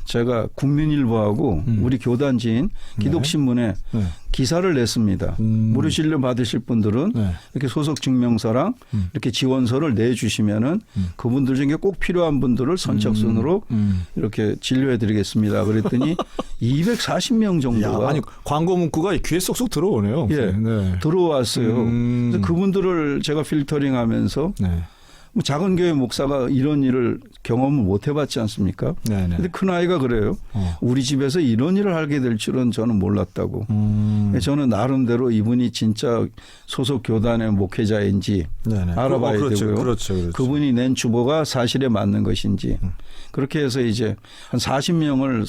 제가 국민일보하고 우리 교단지인 기독신문에 네. 기사를 냈습니다. 무료 진료 받으실 분들은 네. 이렇게 소속 증명서랑 이렇게 지원서를 내주시면은 그분들 중에 꼭 필요한 분들을 선착순으로 이렇게 진료해 드리겠습니다. 그랬더니 240명 정도가 아니 광고 문구가 귀에 쏙쏙 들어오네요. 예, 네. 들어왔어요. 그래서 그분들을 제가 필터링하면서 네. 뭐 작은 교회 목사가 이런 일을 경험을 못 해봤지 않습니까? 네네. 근데 큰 아이가 그래요. 우리 집에서 이런 일을 하게 될 줄은 저는 몰랐다고. 저는 나름대로 이분이 진짜 소속 교단의 목회자인지 네네. 알아봐야 그렇죠. 되고요. 그렇죠. 그분이 낸 주보가 사실에 맞는 것인지. 그렇게 해서 이제 한 40명을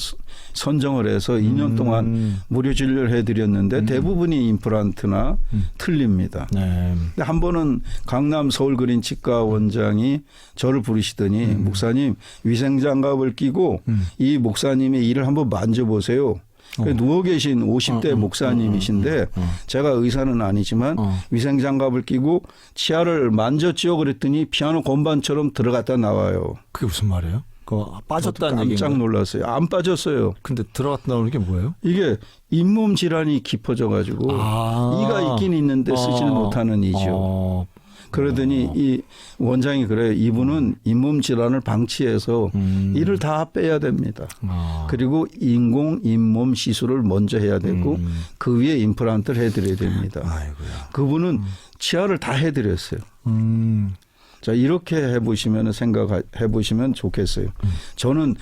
선정을 해서 2년 동안 무료 진료를 해드렸는데 대부분이 임플란트나 틀립니다. 네. 근데 한 번은 강남 서울그린치과 원장이 저를 부르시더니 목사님 위생장갑을 끼고 이 목사님의 일을 한번 만져보세요. 누워 계신 50대 목사님이신데 제가 의사는 아니지만 위생장갑을 끼고 치아를 만졌죠 그랬더니 피아노 건반처럼 들어갔다 나와요. 그게 무슨 말이에요? 그거 빠졌다는 깜짝 얘기인가요? 놀랐어요. 안 빠졌어요. 근데 들어갔다 나오는 게 뭐예요? 이게 잇몸 질환이 깊어져 가지고 이가 있긴 있는데 쓰지는 못하는 이죠. 그러더니 이 원장이 그래요. 이분은 잇몸 질환을 방치해서 이를 다 빼야 됩니다. 그리고 인공 잇몸 시술을 먼저 해야 되고 그 위에 임플란트를 해드려야 됩니다. 아이고야. 그분은 치아를 다 해드렸어요. 자, 이렇게 해보시면 생각해 보시면 좋겠어요. 저는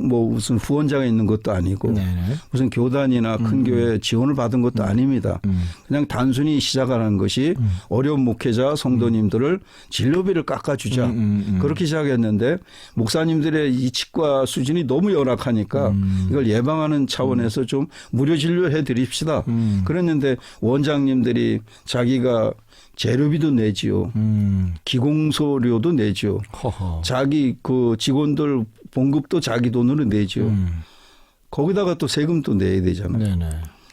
뭐 무슨 후원자가 있는 것도 아니고 네네. 무슨 교단이나 큰 교회 지원을 받은 것도 아닙니다. 그냥 단순히 시작하는 것이 어려운 목회자 성도님들을 진료비를 깎아주자. 그렇게 시작했는데 목사님들의 이 치과 수준이 너무 열악하니까 이걸 예방하는 차원에서 좀 무료 진료해 드립시다. 그랬는데 원장님들이 자기가 재료비도 내지요. 기공소료도 내지요. 허허. 자기 그 직원들 봉급도 자기 돈으로 내지요. 거기다가 또 세금도 내야 되잖아요. 네네.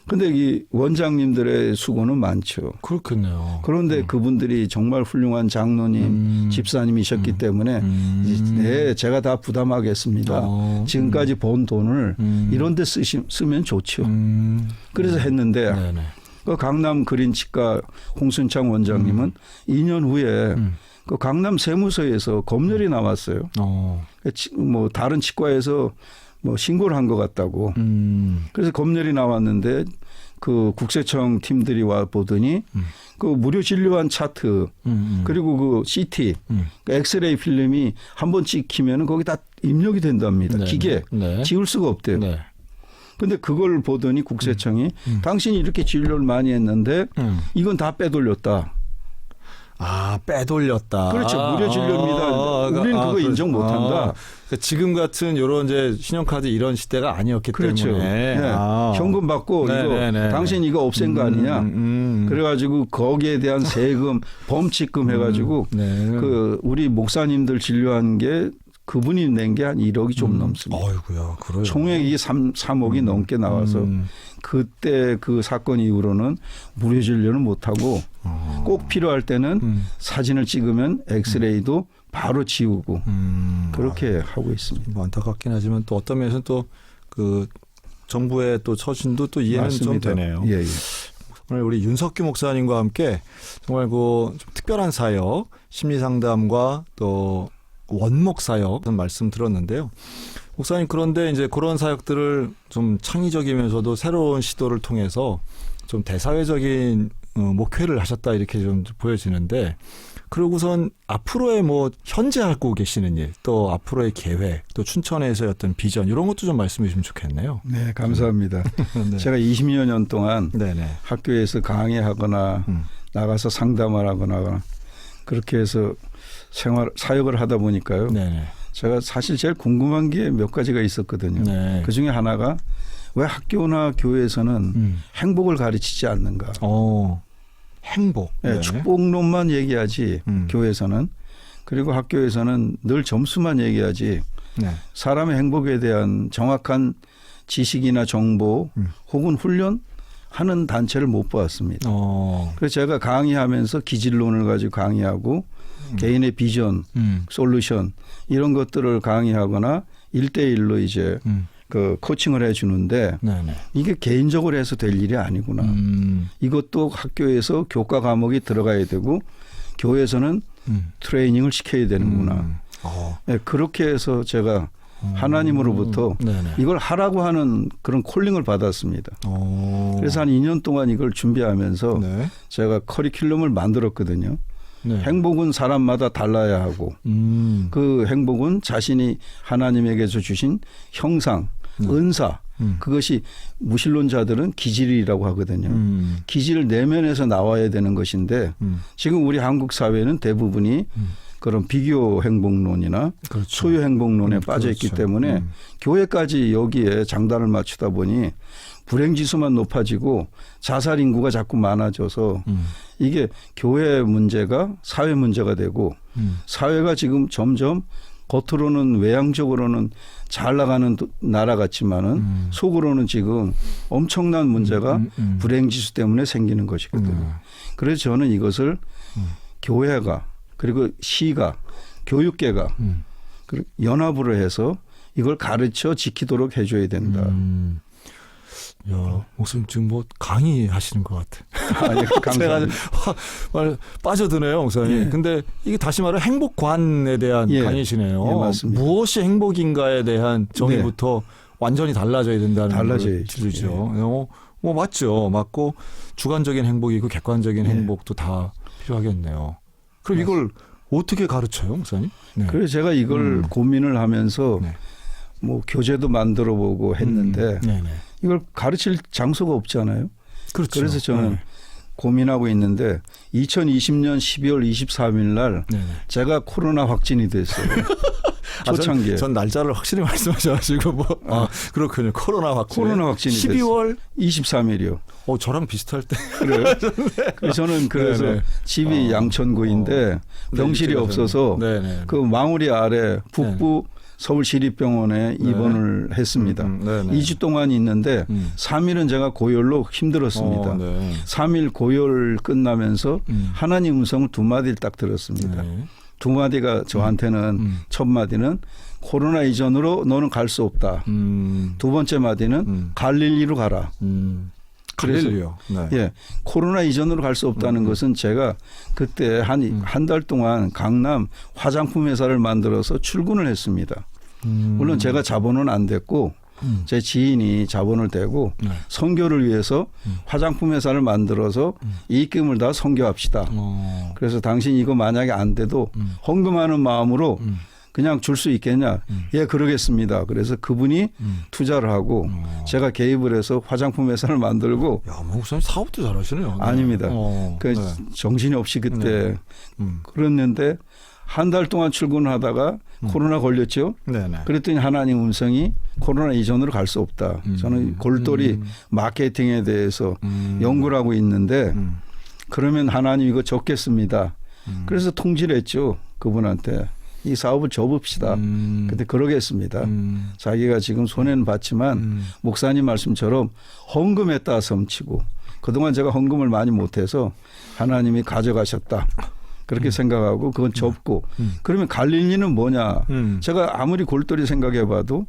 근데 이 원장님들의 수고는 많죠. 그렇겠네요. 그런데 그분들이 정말 훌륭한 장로님, 집사님이셨기 때문에 네, 제가 다 부담하겠습니다. 지금까지 번 돈을 이런 데 쓰면 좋죠. 그래서 했는데 네네. 그 강남 그린치과 홍순창 원장님은 2년 후에 그 강남 세무서에서 검열이 나왔어요. 뭐 다른 치과에서 뭐 신고를 한 것 같다고. 그래서 검열이 나왔는데 그 국세청 팀들이 와 보더니 그 무료 진료한 차트 그리고 그 CT, 그 엑스레이 필름이 한번 찍히면 거기 다 입력이 된답니다. 네. 기계 네. 지울 수가 없대요. 네. 근데 그걸 보더니 국세청이 당신이 이렇게 진료를 많이 했는데 이건 다 빼돌렸다. 아, 빼돌렸다. 그렇죠. 무료 진료입니다. 우리는 그거 인정 못한다. 그러니까 지금 같은 이런 이제 신용카드 이런 시대가 아니었기 그렇죠. 때문에. 네. 현금 받고 네, 이거 네, 네. 당신 이거 없앤 거 아니냐. 그래가지고 거기에 대한 세금, 범칙금 해가지고 네. 그 우리 목사님들 진료한 게 그분이 낸 게 한 1억이 좀 넘습니다. 어이구야, 그래요. 총액이 3억이 넘게 나와서 그때 그 사건 이후로는 무료 진료는 못하고 꼭 필요할 때는 사진을 찍으면 엑스레이도 바로 지우고 그렇게 하고 있습니다. 뭐 안타깝긴 하지만 또 어떤 면에서는 또 그 정부의 또 처신도 또 이해는 좀 맞습니다. 되네요. 예, 예. 오늘 우리 윤석규 목사님과 함께 정말 그 좀 특별한 사역, 심리상담과 또 원목 사역 말씀 들었는데요. 목사님 그런데 이제 그런 사역들을 좀 창의적이면서도 새로운 시도를 통해서 좀 대사회적인 목회를 하셨다 이렇게 좀 보여지는데 그러고선 앞으로의 뭐 현재 하고 계시는 일, 또 앞으로의 계획, 또 춘천에서의 어떤 비전 이런 것도 좀 말씀해 주시면 좋겠네요. 네, 감사합니다. 네. 제가 20여 년 동안 네네. 학교에서 강의하거나 나가서 상담을 하거나 그렇게 해서 사역을 하다 보니까요. 네네. 제가 사실 제일 궁금한 게 몇 가지가 있었거든요. 네. 그중에 하나가 왜 학교나 교회에서는 행복을 가르치지 않는가. 행복. 네, 네. 축복론만 얘기하지 교회에서는. 그리고 학교에서는 늘 점수만 얘기하지 네. 사람의 행복에 대한 정확한 지식이나 정보 혹은 훈련 하는 단체를 못 보았습니다. 그래서 제가 강의하면서 기질론을 가지고 강의하고 개인의 비전, 솔루션 이런 것들을 강의하거나 1대1로 이제 그 코칭을 해 주는데 네네. 이게 개인적으로 해서 될 일이 아니구나. 이것도 학교에서 교과 과목이 들어가야 되고 교회에서는 트레이닝을 시켜야 되는구나. 네, 그렇게 해서 제가 하나님으로부터 네네. 이걸 하라고 하는 그런 콜링을 받았습니다. 그래서 한 2년 동안 이걸 준비하면서 네. 제가 커리큘럼을 만들었거든요. 네. 행복은 사람마다 달라야 하고 그 행복은 자신이 하나님에게서 주신 형상, 은사 그것이 무신론자들은 기질이라고 하거든요. 기질 내면에서 나와야 되는 것인데 지금 우리 한국 사회는 대부분이 그런 비교 행복론이나 그렇죠. 소유 행복론에 빠져 있기 그렇죠. 때문에 교회까지 여기에 장단을 맞추다 보니 불행 지수만 높아지고 자살 인구가 자꾸 많아져서 이게 교회 문제가 사회 문제가 되고 사회가 지금 점점 겉으로는 외향적으로는 잘 나가는 나라 같지만은 속으로는 지금 엄청난 문제가 불행 지수 때문에 생기는 것이거든요. 그래서 저는 이것을 교회가 그리고 시가 교육계가 그리고 연합으로 해서 이걸 가르쳐 지키도록 해줘야 된다. 야, 목사님 지금 뭐 강의하시는 것 같아. 아, 예, 감사합니다. 제가 빠져드네요, 목사님. 예. 근데 이게 다시 말해 행복관에 대한 예. 강의시네요. 예, 맞습니다. 무엇이 행복인가에 대한 정의부터 완전히 달라져야 된다는 달라져야죠. 거죠. 뭐 맞죠, 맞고 주관적인 행복이고 객관적인 예. 행복도 다 필요하겠네요. 그럼 이걸 어떻게 가르쳐요, 목사님? 네. 그래서 제가 이걸 고민을 하면서 네. 뭐 교재도 만들어 보고 했는데 네네. 이걸 가르칠 장소가 없잖아요. 그렇죠. 그래서 저는 네. 고민하고 있는데 2020년 12월 23일 날 네네. 제가 코로나 확진이 됐어요. 초창기에. 전 날짜를 확실히 말씀하셔가지고 그렇군요. 코로나 확진이 12월 23일이요. 저랑 비슷할 때. 그래요? 그래서 저는 그래서 네네. 집이 양천구인데 병실이 없어서 네네. 그 망우리 아래 북부 서울시립병원에 입원을 했습니다. 2주 동안 있는데 3일은 제가 고열로 힘들었습니다. 네. 3일 고열 끝나면서 하나님 음성을 2마디를 딱 들었습니다. 네. 2마디가 저한테는 첫 마디는 코로나 이전으로 너는 갈 수 없다. 두 번째 마디는 갈릴리로 가라. 갈릴리요. 네. 예, 코로나 이전으로 갈 수 없다는 것은 제가 그때 한 달 동안 강남 화장품 회사를 만들어서 출근을 했습니다. 물론 제가 자본은 안 됐고 제 지인이 자본을 대고 네. 선교를 위해서 화장품 회사를 만들어서 이익금을 다 선교합시다. 그래서 당신 이거 만약에 안 돼도 헌금하는 마음으로 그냥 줄 수 있겠냐? 예, 그러겠습니다. 그래서 그분이 투자를 하고 제가 개입을 해서 화장품 회사를 만들고. 야, 목사님 사업도 잘하시네요. 네. 아닙니다. 그 네. 정신이 없이 그때 그랬는데 한 달 동안 출근하다가 코로나 걸렸죠. 네네. 그랬더니 하나님 음성이 코로나 이전으로 갈 수 없다. 저는 골똘히 마케팅에 대해서 연구를 하고 있는데 그러면 하나님 이거 적겠습니다. 그래서 통지를 했죠. 그분한테. 이 사업을 접읍시다. 근데 그러겠습니다. 자기가 지금 손해는 봤지만 목사님 말씀처럼 헌금했다 섬치고 그동안 제가 헌금을 많이 못해서 하나님이 가져가셨다. 그렇게 생각하고 그건 접고 그러면 갈릴리는 뭐냐. 제가 아무리 골똘히 생각해봐도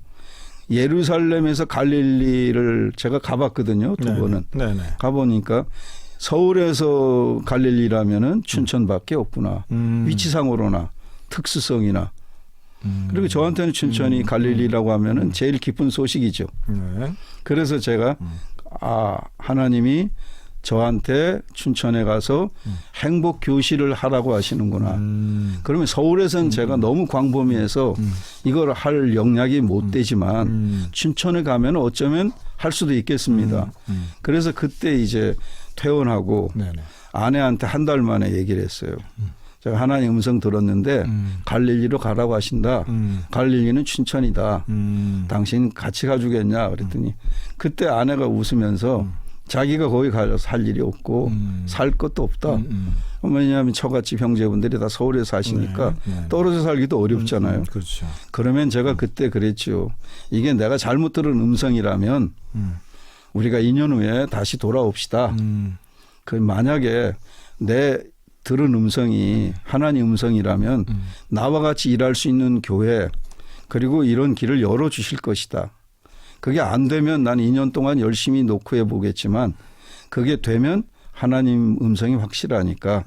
예루살렘에서 갈릴리를 제가 가봤거든요. 두 번은. 네네. 가보니까 서울에서 갈릴리라면은 춘천밖에 없구나. 위치상으로나 특수성이나. 그리고 저한테는 춘천이 갈릴리라고 하면은 제일 기쁜 소식이죠. 네. 그래서 제가 하나님이 저한테 춘천에 가서 행복 교실을 하라고 하시는구나. 그러면 서울에서는 제가 너무 광범위해서 이걸 할 역량이 못 되지만 춘천에 가면 어쩌면 할 수도 있겠습니다. 그래서 그때 이제 퇴원하고 네네. 아내한테 한 달 만에 얘기를 했어요. 제가 하나님 음성 들었는데 갈릴리로 가라고 하신다. 갈릴리는 춘천이다. 당신 같이 가주겠냐 그랬더니 그때 아내가 웃으면서 자기가 거기 가서 살 일이 없고 살 것도 없다. 왜냐하면 처갓집 형제분들이 다 서울에 사시니까 떨어져 살기도 어렵잖아요. 그렇죠. 그러면 제가 그때 그랬죠. 이게 내가 잘못 들은 음성이라면 우리가 2년 후에 다시 돌아옵시다. 그 만약에 내 들은 음성이 하나님 음성이라면 나와 같이 일할 수 있는 교회 그리고 이런 길을 열어주실 것이다. 그게 안 되면 난 2년 동안 열심히 노크해 보겠지만 그게 되면 하나님 음성이 확실하니까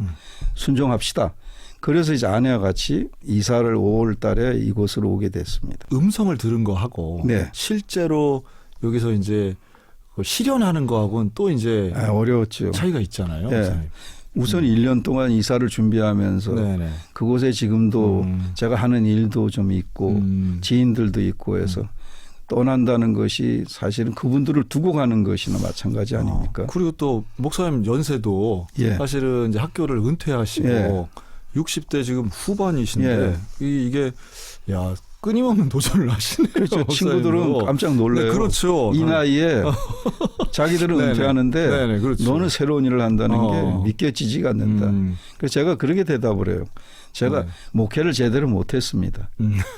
순종합시다. 그래서 이제 아내와 같이 이사를 5월 달에 이곳으로 오게 됐습니다. 음성을 들은 거하고 네. 실제로 여기서 이제 실현하는 거하고는 또 이제 어려웠죠. 차이가 있잖아요. 네. 우선 1년 동안 이사를 준비하면서 네네. 그곳에 지금도 제가 하는 일도 좀 있고 지인들도 있고 해서 떠난다는 것이 사실은 그분들을 두고 가는 것이나 마찬가지 아닙니까? 그리고 또 목사님 연세도 예. 사실은 이제 학교를 은퇴하시고 예. 60대 지금 후반이신데 예. 이게 야 끊임없는 도전을 하시네요. 그렇죠. 친구들은 깜짝 놀래요. 네, 그렇죠. 이 나이에 자기들은 네네. 은퇴하는데 네네, 그렇죠. 너는 새로운 일을 한다는 게 믿겨지지가 않는다. 그래서 제가 그렇게 대답을 해요. 제가 목회를 제대로 못했습니다.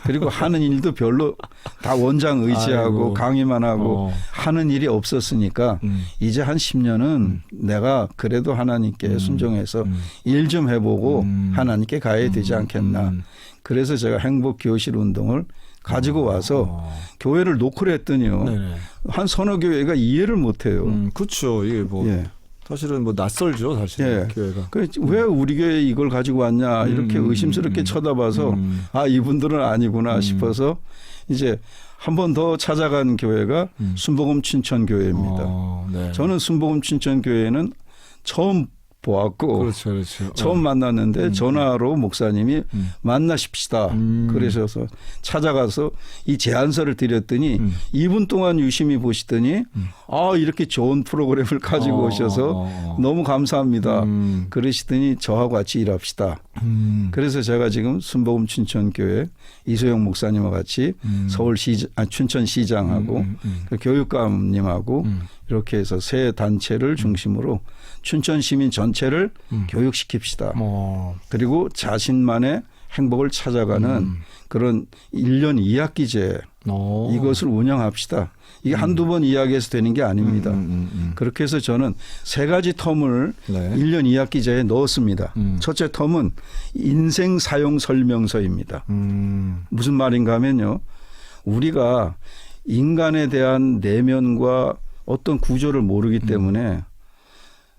그리고 하는 일도 별로 다 원장 의지하고 아이고. 강의만 하고 하는 일이 없었으니까 이제 한 10년은 내가 그래도 하나님께 순종해서 일 좀 해보고 하나님께 가야 되지 않겠나. 그래서 제가 행복교실 운동을 가지고 와서 교회를 노크를 했더니요. 네네. 한 서너 교회가 이해를 못해요. 그렇죠. 이게 뭐 예. 사실은 뭐 낯설죠, 사실 예. 교회가. 왜 우리 교회에 이걸 가지고 왔냐 이렇게 의심스럽게 쳐다봐서 이분들은 아니구나 싶어서 이제 한 번 더 찾아간 교회가 순복음 춘천교회입니다. 네. 저는 순복음 춘천교회는 처음 보았고 그렇죠, 그렇죠. 처음 만났는데 전화로 목사님이 만나십시다. 그러셔서 찾아가서 이 제안서를 드렸더니 2분 동안 유심히 보시더니 이렇게 좋은 프로그램을 가지고 오셔서 너무 감사합니다. 그러시더니 저하고 같이 일합시다. 그래서 제가 지금 순복음 춘천교회 이소영 목사님과 같이 춘천시장하고 교육감님하고 이렇게 해서 세 단체를 중심으로 춘천 시민 전체를 교육시킵시다. 그리고 자신만의 행복을 찾아가는 그런 1년 2학기제 이것을 운영합시다. 이게 한두 번 이야기해서 되는 게 아닙니다. 그렇게 해서 저는 세 가지 텀을 네. 1년 2학기제에 넣었습니다. 첫째 텀은 인생 사용 설명서입니다. 무슨 말인가 하면요. 우리가 인간에 대한 내면과 어떤 구조를 모르기 때문에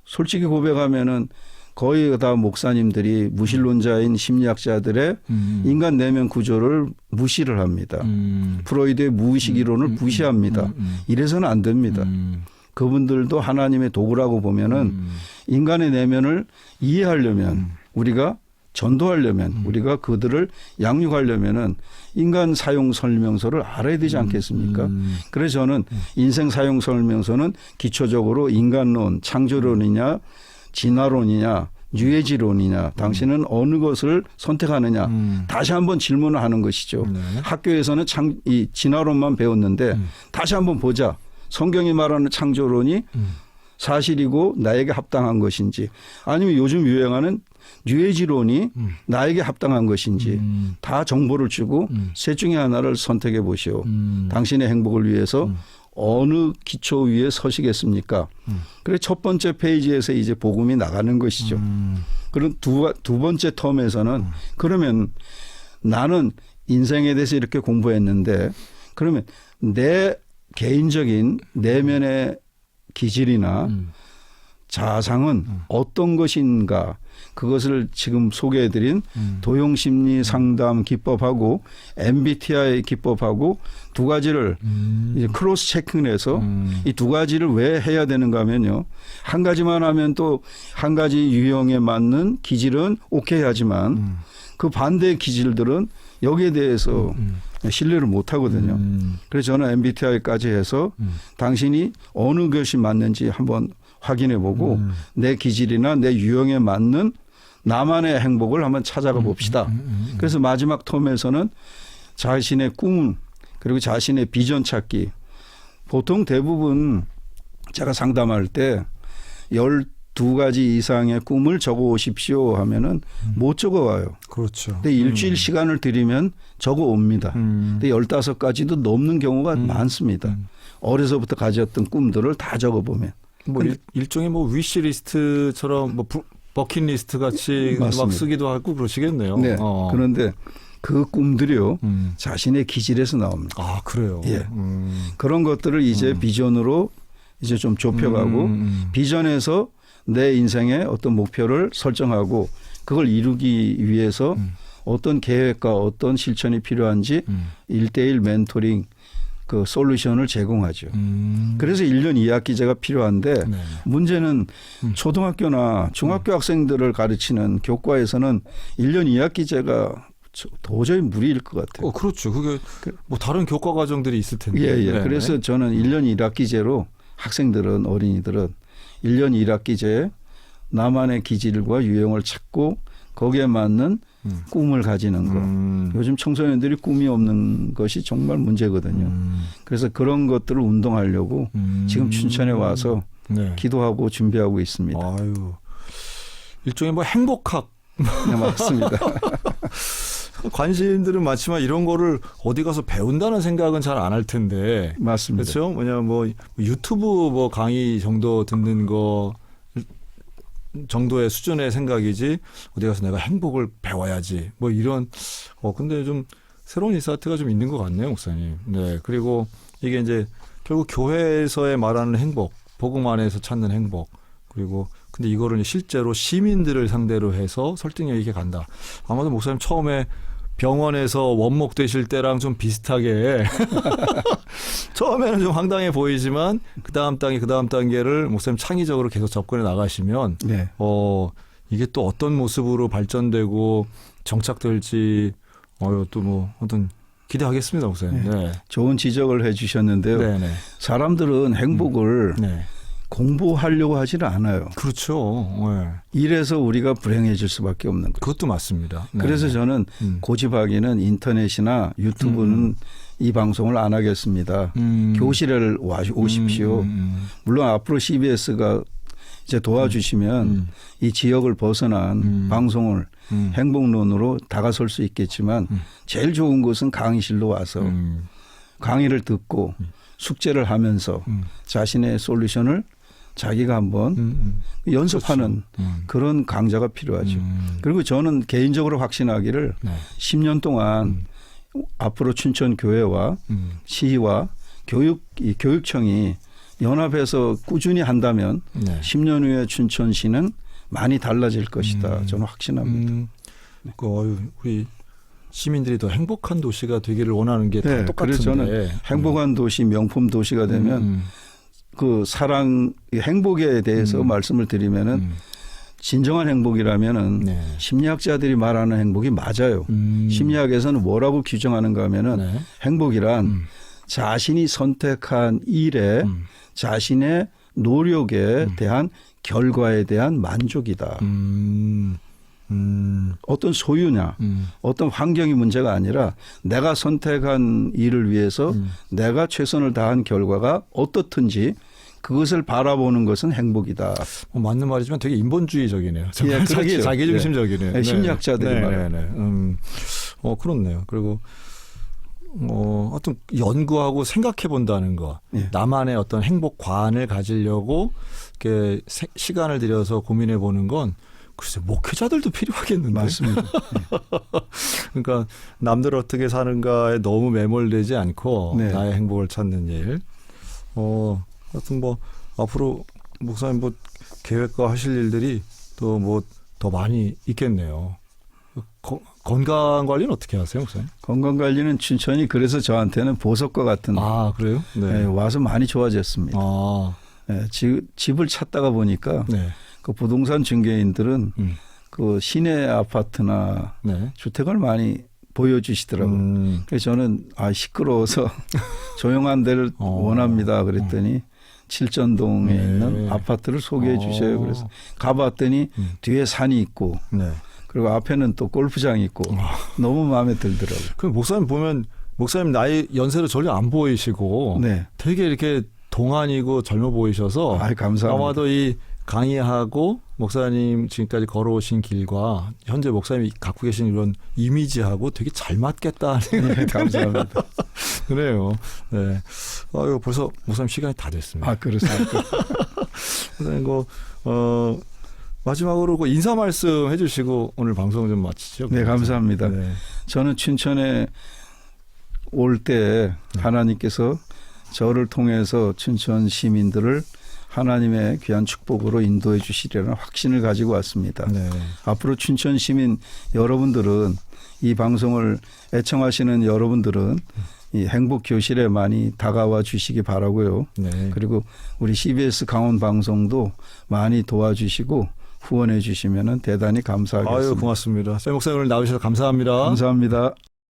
솔직히 고백하면은 거의 다 목사님들이 무신론자인 심리학자들의 인간 내면 구조를 무시를 합니다. 프로이드의 무의식 이론을 무시합니다. 이래서는 안 됩니다. 그분들도 하나님의 도구라고 보면은 인간의 내면을 이해하려면 우리가 전도하려면 우리가 그들을 양육하려면은 인간 사용 설명서를 알아야 되지 않겠습니까? 그래서 저는 인생 사용 설명서는 기초적으로 인간론, 창조론이냐, 진화론이냐, 유해지론이냐, 당신은 어느 것을 선택하느냐, 다시 한번 질문을 하는 것이죠. 네. 학교에서는 이 진화론만 배웠는데 다시 한번 보자. 성경이 말하는 창조론이 사실이고 나에게 합당한 것인지, 아니면 요즘 유행하는 유해지론이 나에게 합당한 것인지 다 정보를 주고 셋 중에 하나를 선택해 보시오. 당신의 행복을 위해서 어느 기초 위에 서시겠습니까? 그래 첫 번째 페이지에서 이제 복음이 나가는 것이죠. 그럼 두 번째 텀에서는 그러면 나는 인생에 대해서 이렇게 공부했는데 그러면 내 개인적인 내면의 기질이나 자상은 어떤 것인가 그것을 지금 소개해드린 도용심리 상담 기법하고 MBTI 기법하고 두 가지를 이제 크로스 체킹을 해서 이 두 가지를 왜 해야 되는가 하면요. 한 가지만 하면 또 한 가지 유형에 맞는 기질은 오케이 하지만 그 반대의 기질들은 여기에 대해서 신뢰를 못 하거든요. 그래서 저는 MBTI까지 해서 당신이 어느 것이 맞는지 한번 확인해 보고 내 기질이나 내 유형에 맞는 나만의 행복을 한번 찾아가 봅시다. 그래서 마지막 텀에서는 자신의 꿈 그리고 자신의 비전 찾기. 보통 대부분 제가 상담할 때 12가지 이상의 꿈을 적어 오십시오 하면은 못 적어 와요. 그렇죠. 근데 일주일 시간을 들이면 적어 옵니다. 근데 15가지도 넘는 경우가 많습니다. 어려서부터 가졌던 꿈들을 다 적어 보면. 뭐 일종의 뭐 위시리스트처럼 뭐 버킷리스트 같이 맞습니다. 막 쓰기도 하고 그러시겠네요. 네. 그런데 그 꿈들이요. 자신의 기질에서 나옵니다. 아, 그래요. 예. 그런 것들을 이제 비전으로 이제 좀 좁혀가고 비전에서 내 인생의 어떤 목표를 설정하고 그걸 이루기 위해서 어떤 계획과 어떤 실천이 필요한지 1:1 멘토링 그 솔루션을 제공하죠. 그래서 1년 2학기제가 필요한데 네. 문제는 초등학교나 중학교 학생들을 가르치는 교과에서는 1년 2학기제가 도저히 무리일 것 같아요. 그렇죠. 그게 뭐 다른 교과 과정들이 있을 텐데. 예. 네. 그래서 저는 1년 1학기제로 학생들은 어린이들은 1년 1학기제에 나만의 기질과 유형을 찾고 거기에 맞는 꿈을 가지는 거. 요즘 청소년들이 꿈이 없는 것이 정말 문제거든요. 그래서 그런 것들을 운동하려고 지금 춘천에 와서 네. 기도하고 준비하고 있습니다. 아유, 일종의 뭐 행복학. 네, 맞습니다. 관심들은 많지만 이런 거를 어디 가서 배운다는 생각은 잘 안 할 텐데. 맞습니다. 그렇죠. 뭐냐 뭐 유튜브 뭐 강의 정도 듣는 거 정도의 수준의 생각이지 어디 가서 내가 행복을 배워야지 뭐 이런 근데 좀 새로운 인사이트가 좀 있는 것 같네요, 목사님. 네. 그리고 이게 이제 결국 교회에서의 말하는 행복, 복음 안에서 찾는 행복. 그리고 근데 이거를 실제로 시민들을 상대로 해서 설득력 있게 간다. 아마도 목사님 처음에 병원에서 원목 되실 때랑 좀 비슷하게 처음에는 좀 황당해 보이지만 그 다음 단계를 목사님 창의적으로 계속 접근해 나가시면 네. 이게 또 어떤 모습으로 발전되고 정착될지 또 뭐 어떤 기대하겠습니다, 목사님. 네. 네. 좋은 지적을 해 주셨는데요. 네네. 사람들은 행복을 네. 공부하려고 하지는 않아요. 그렇죠. 네. 이래서 우리가 불행해질 수밖에 없는 거예요. 그것도 맞습니다. 네. 그래서 저는 고집하기는 인터넷이나 유튜브는 이 방송을 안 하겠습니다. 교실에 오십시오. 물론 앞으로 CBS가 이제 도와주시면 이 지역을 벗어난 방송을 행복론으로 다가설 수 있겠지만 제일 좋은 것은 강의실로 와서 강의를 듣고 숙제를 하면서 자신의 솔루션을 자기가 한번 연습하는 그렇죠. 그런 강좌가 필요하죠. 그리고 저는 개인적으로 확신하기를 네. 10년 동안 앞으로 춘천교회와 시와 교육청이 연합해서 꾸준히 한다면 네. 10년 후에 춘천시는 많이 달라질 것이다. 저는 확신합니다. 우리 시민들이 더 행복한 도시가 되기를 원하는 게 다 네, 똑같은데. 그래서 저는 행복한 도시, 명품 도시가 되면 그 사랑, 행복에 대해서 말씀을 드리면은 진정한 행복이라면은 네. 심리학자들이 말하는 행복이 맞아요. 심리학에서는 뭐라고 규정하는가 하면은 네. 행복이란 자신이 선택한 일에 자신의 노력에 대한 결과에 대한 만족이다. 어떤 소유냐 어떤 환경이 문제가 아니라 내가 선택한 일을 위해서 내가 최선을 다한 결과가 어떻든지 그것을 바라보는 것은 행복이다. 맞는 말이지만 되게 인본주의적이네요. 예, 그렇죠. 자기 중심적이네요. 네, 심리학자들이 말해요. 그렇네요. 그리고 어떤 연구하고 생각해 본다는 거, 예. 나만의 어떤 행복관을 가지려고 이렇게 시간을 들여서 고민해 보는 건 글쎄 목회자들도 필요하겠는데. 맞습니다. 그러니까 남들 어떻게 사는가에 너무 매몰되지 않고 네. 나의 행복을 찾는 일. 하여튼 뭐 앞으로 목사님 뭐 계획과 하실 일들이 또 뭐 더 많이 있겠네요. 건강 관리는 어떻게 하세요, 목사님? 건강 관리는 춘천이 그래서 저한테는 보석과 같은. 아, 그래요? 네. 네, 와서 많이 좋아졌습니다. 아, 네, 집을 찾다가 보니까 네. 그 부동산 중개인들은 그 시내 아파트나 네. 주택을 많이 보여주시더라고요. 그래서 저는 시끄러워서 조용한 데를 원합니다. 그랬더니 칠전동에 네. 있는 아파트를 소개해 주셔요. 그래서 가봤더니 뒤에 산이 있고 네. 그리고 앞에는 또 골프장이 있고 너무 마음에 들더라고요. 그 목사님 보면 목사님 나이 연세로 전혀 안 보이시고 네. 되게 이렇게 동안이고 젊어 보이셔서 감사합니다. 아마도 이 강의하고 목사님 지금까지 걸어오신 길과 현재 목사님이 갖고 계신 이런 이미지하고 되게 잘 맞겠다. 네, 감사합니다. 그래요. 네. 이거 벌써 목사님 시간이 다 됐습니다. 그렇습니다. 목사님 마지막으로 그 인사 말씀 해주시고 오늘 방송 좀 마치죠. 네, 감사합니다. 네. 저는 춘천에 올 때 하나님께서 저를 통해서 춘천 시민들을 하나님의 귀한 축복으로 인도해 주시리라는 확신을 가지고 왔습니다. 네. 앞으로 춘천 시민 여러분들은 이 방송을 애청하시는 여러분들은 이 행복 교실에 많이 다가와 주시기 바라고요. 네. 그리고 우리 CBS 강원 방송도 많이 도와주시고 후원해 주시면 대단히 감사하겠습니다. 고맙습니다. 쌤 목사님 오늘 나오셔서 감사합니다. 감사합니다.